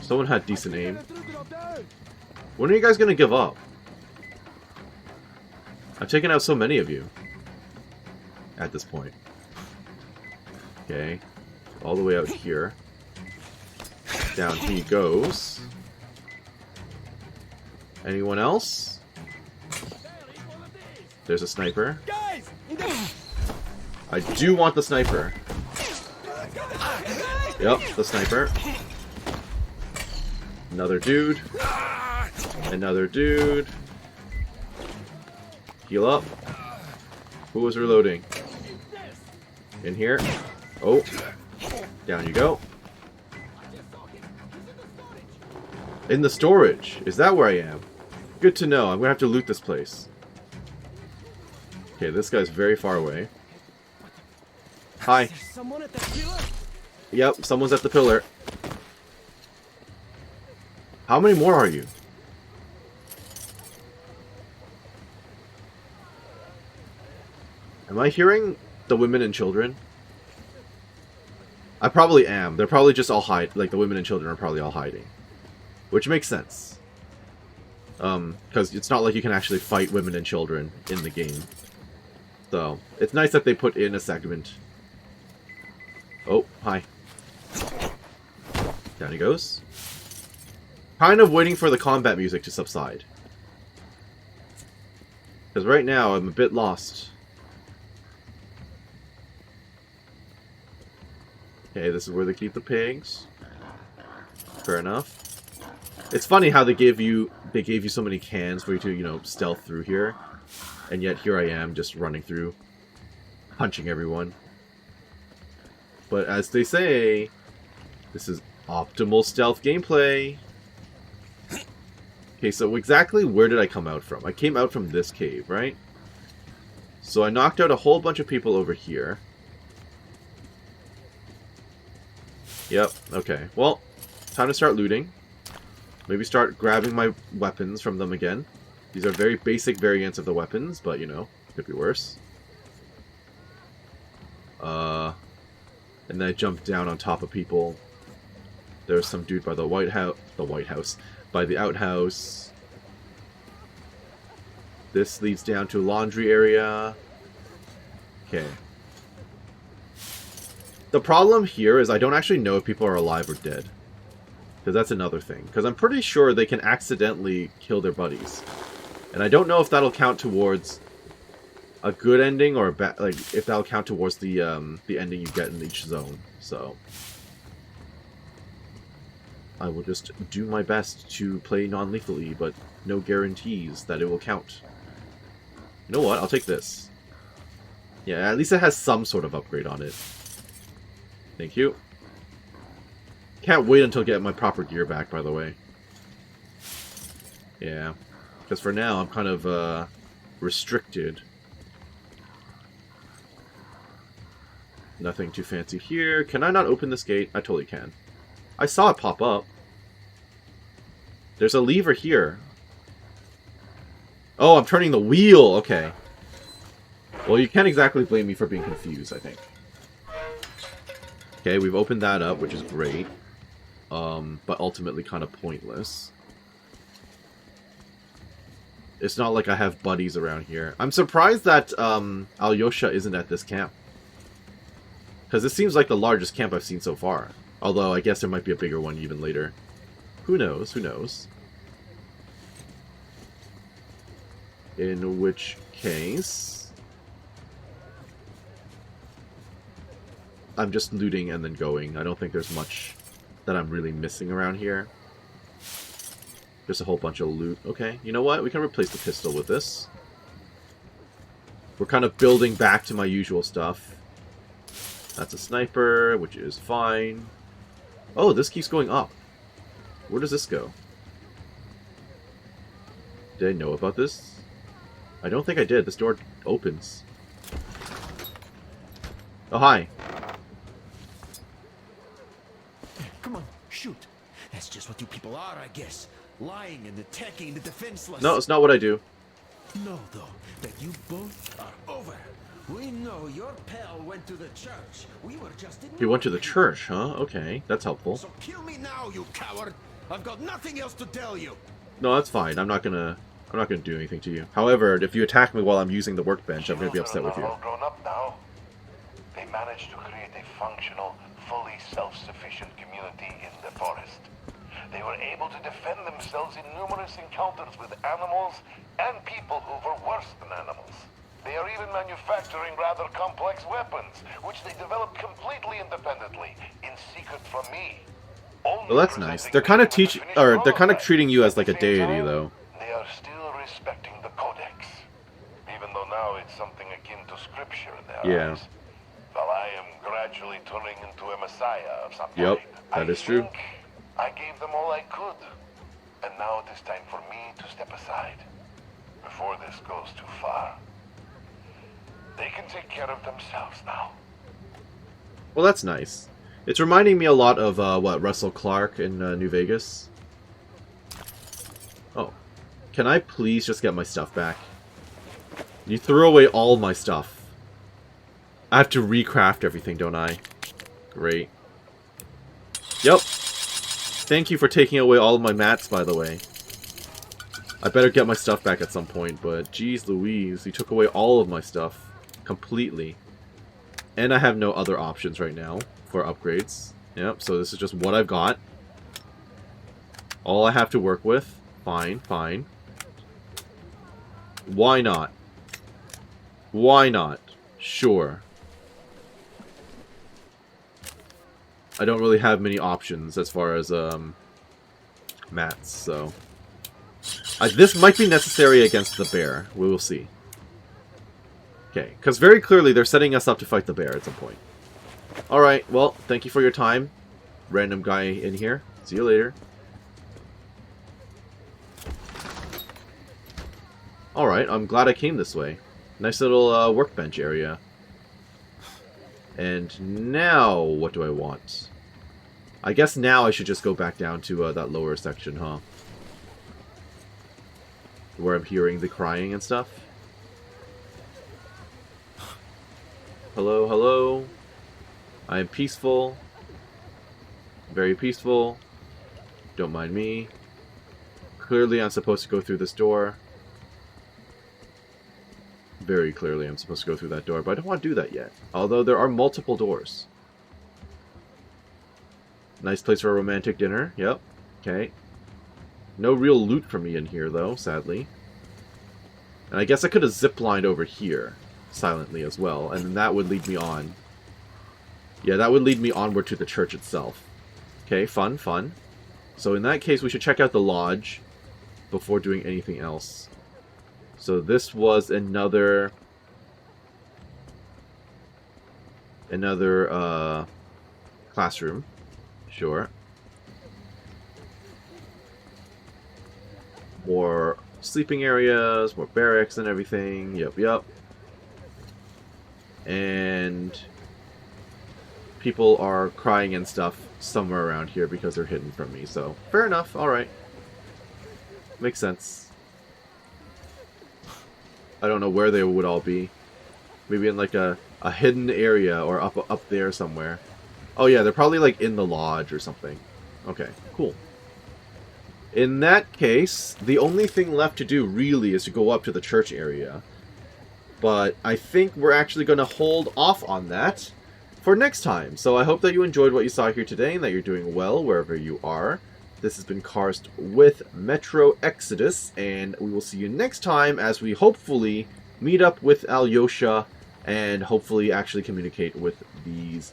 Someone had decent aim. When are you guys gonna give up? I've taken out so many of you. At this point. Okay. All the way out here. Down he goes. Anyone else? There's a sniper. I do want the sniper. Yep, the sniper. Another dude. Another dude. Heal up. Who was reloading? In here. Oh. Down you go. In the storage. Is that where I am? Good to know. I'm gonna have to loot this place. Okay, this guy's very far away. Hi. Yep, someone's at the pillar. How many more are you? Am I hearing the women and children? I probably am. They're probably just all like the women and children are probably all hiding. Which makes sense. Because it's not like you can actually fight women and children in the game. So, it's nice that they put in a segment. Oh, hi. Down he goes. Kind of waiting for the combat music to subside. Because right now, I'm a bit lost. Okay, this is where they keep the pigs. Fair enough. It's funny how they gave you so many cans for you to, you know, stealth through here. And yet here I am just running through, punching everyone. But as they say, this is optimal stealth gameplay. Okay, so exactly where did I come out from? I came out from this cave, right? So I knocked out a whole bunch of people over here. Yep, okay. Well, time to start looting. Maybe start grabbing my weapons from them again. These are very basic variants of the weapons, but, you know, could be worse. And then I jumped down on top of people. There's some dude by the White House, by the outhouse. This leads down to a laundry area. Okay. The problem here is I don't actually know if people are alive or dead. Because that's another thing. Because I'm pretty sure they can accidentally kill their buddies. And I don't know if that'll count towards a good ending or a bad, like if that'll count towards the ending you get in each zone. So I will just do my best to play non-lethally, but no guarantees that it will count. You know what? I'll take this. Yeah, at least it has some sort of upgrade on it. Thank you. Can't wait until I get my proper gear back, by the way. Yeah. Because for now, I'm kind of restricted. Nothing too fancy here. Can I not open this gate? I totally can. I saw it pop up. There's a lever here. Oh, I'm turning the wheel! Okay. Well, you can't exactly blame me for being confused, I think. Okay, we've opened that up, which is great. But ultimately kind of pointless. It's not like I have buddies around here. I'm surprised that Alyosha isn't at this camp. Because this seems like the largest camp I've seen so far. Although, I guess there might be a bigger one even later. Who knows? Who knows? In which case... I'm just looting and then going. I don't think there's much that I'm really missing around here. Just a whole bunch of loot. Okay, you know what? We can replace the pistol with this. We're kind of building back to my usual stuff. That's a sniper, which is fine. Oh, this keeps going up. Where does this go? Did I know about this? I don't think I did. This door opens. Oh, hi. Come on, shoot. That's just what you people are, I guess. Lying and attacking the defenseless. No, it's not what I do. Know, though, that you both are over. We know your pal went to the church. We were just in... He went to the church, huh? Okay, that's helpful. So kill me now, you coward. I've got nothing else to tell you. No, that's fine. I'm not gonna do anything to you. However, if you attack me while I'm using the workbench, I'm gonna be upset with you. All grown up now. They managed to create a functional, fully self-sufficient community in the forest. They were able to defend themselves in numerous encounters with animals and people who were worse than animals. They are even manufacturing rather complex weapons, which they developed completely independently, in secret from me. Well, that's nice. They're kind of treating you as like a deity, though. They are still respecting the codex, even though now it's something akin to scripture in their eyes. Well, I am gradually turning into a messiah of some kind. Yep, that is true. I gave them all I could, and now it is time for me to step aside, before this goes too far. They can take care of themselves now. Well, that's nice. It's reminding me a lot of, Russell Clark in New Vegas. Oh. Can I please just get my stuff back? You threw away all my stuff. I have to recraft everything, don't I? Great. Yep. Thank you for taking away all of my mats, by the way. I better get my stuff back at some point, but geez Louise, you took away all of my stuff. Completely. And I have no other options right now for upgrades. Yep, so this is just what I've got. All I have to work with. Fine, fine. Why not? Why not? Sure. I don't really have many options as far as mats, so... this might be necessary against the bear. We will see. Okay, because very clearly they're setting us up to fight the bear at some point. Alright, well, thank you for your time. Random guy in here. See you later. Alright, I'm glad I came this way. Nice little workbench area. And now, what do I want? I guess now I should just go back down to that lower section, huh? Where I'm hearing the crying and stuff. Hello, hello. I am peaceful. Very peaceful. Don't mind me. Clearly I'm supposed to go through this door. Very clearly I'm supposed to go through that door, but I don't want to do that yet. Although there are multiple doors. Nice place for a romantic dinner. Yep. Okay. No real loot for me in here, though, sadly. And I guess I could have ziplined over here silently as well, and then that would lead me on. Yeah, that would lead me onward to the church itself. Okay, fun, fun. So in that case, we should check out the lodge before doing anything else. So this was another classroom. Sure. More sleeping areas, more barracks and everything. Yep, yep. And people are crying and stuff somewhere around here because they're hidden from me. So, fair enough. Alright. Makes sense. I don't know where they would all be. Maybe in like a hidden area or up there somewhere. Oh yeah, they're probably like in the lodge or something. Okay, cool. In that case, the only thing left to do really is to go up to the church area. But I think we're actually going to hold off on that for next time. So I hope that you enjoyed what you saw here today and that you're doing well wherever you are. This has been Karst with Metro Exodus, and we will see you next time as we hopefully meet up with Alyosha and hopefully actually communicate with these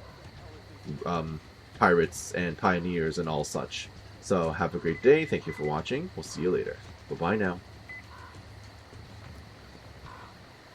pirates and pioneers and all such. So have a great day. Thank you for watching. We'll see you later. Bye-bye now.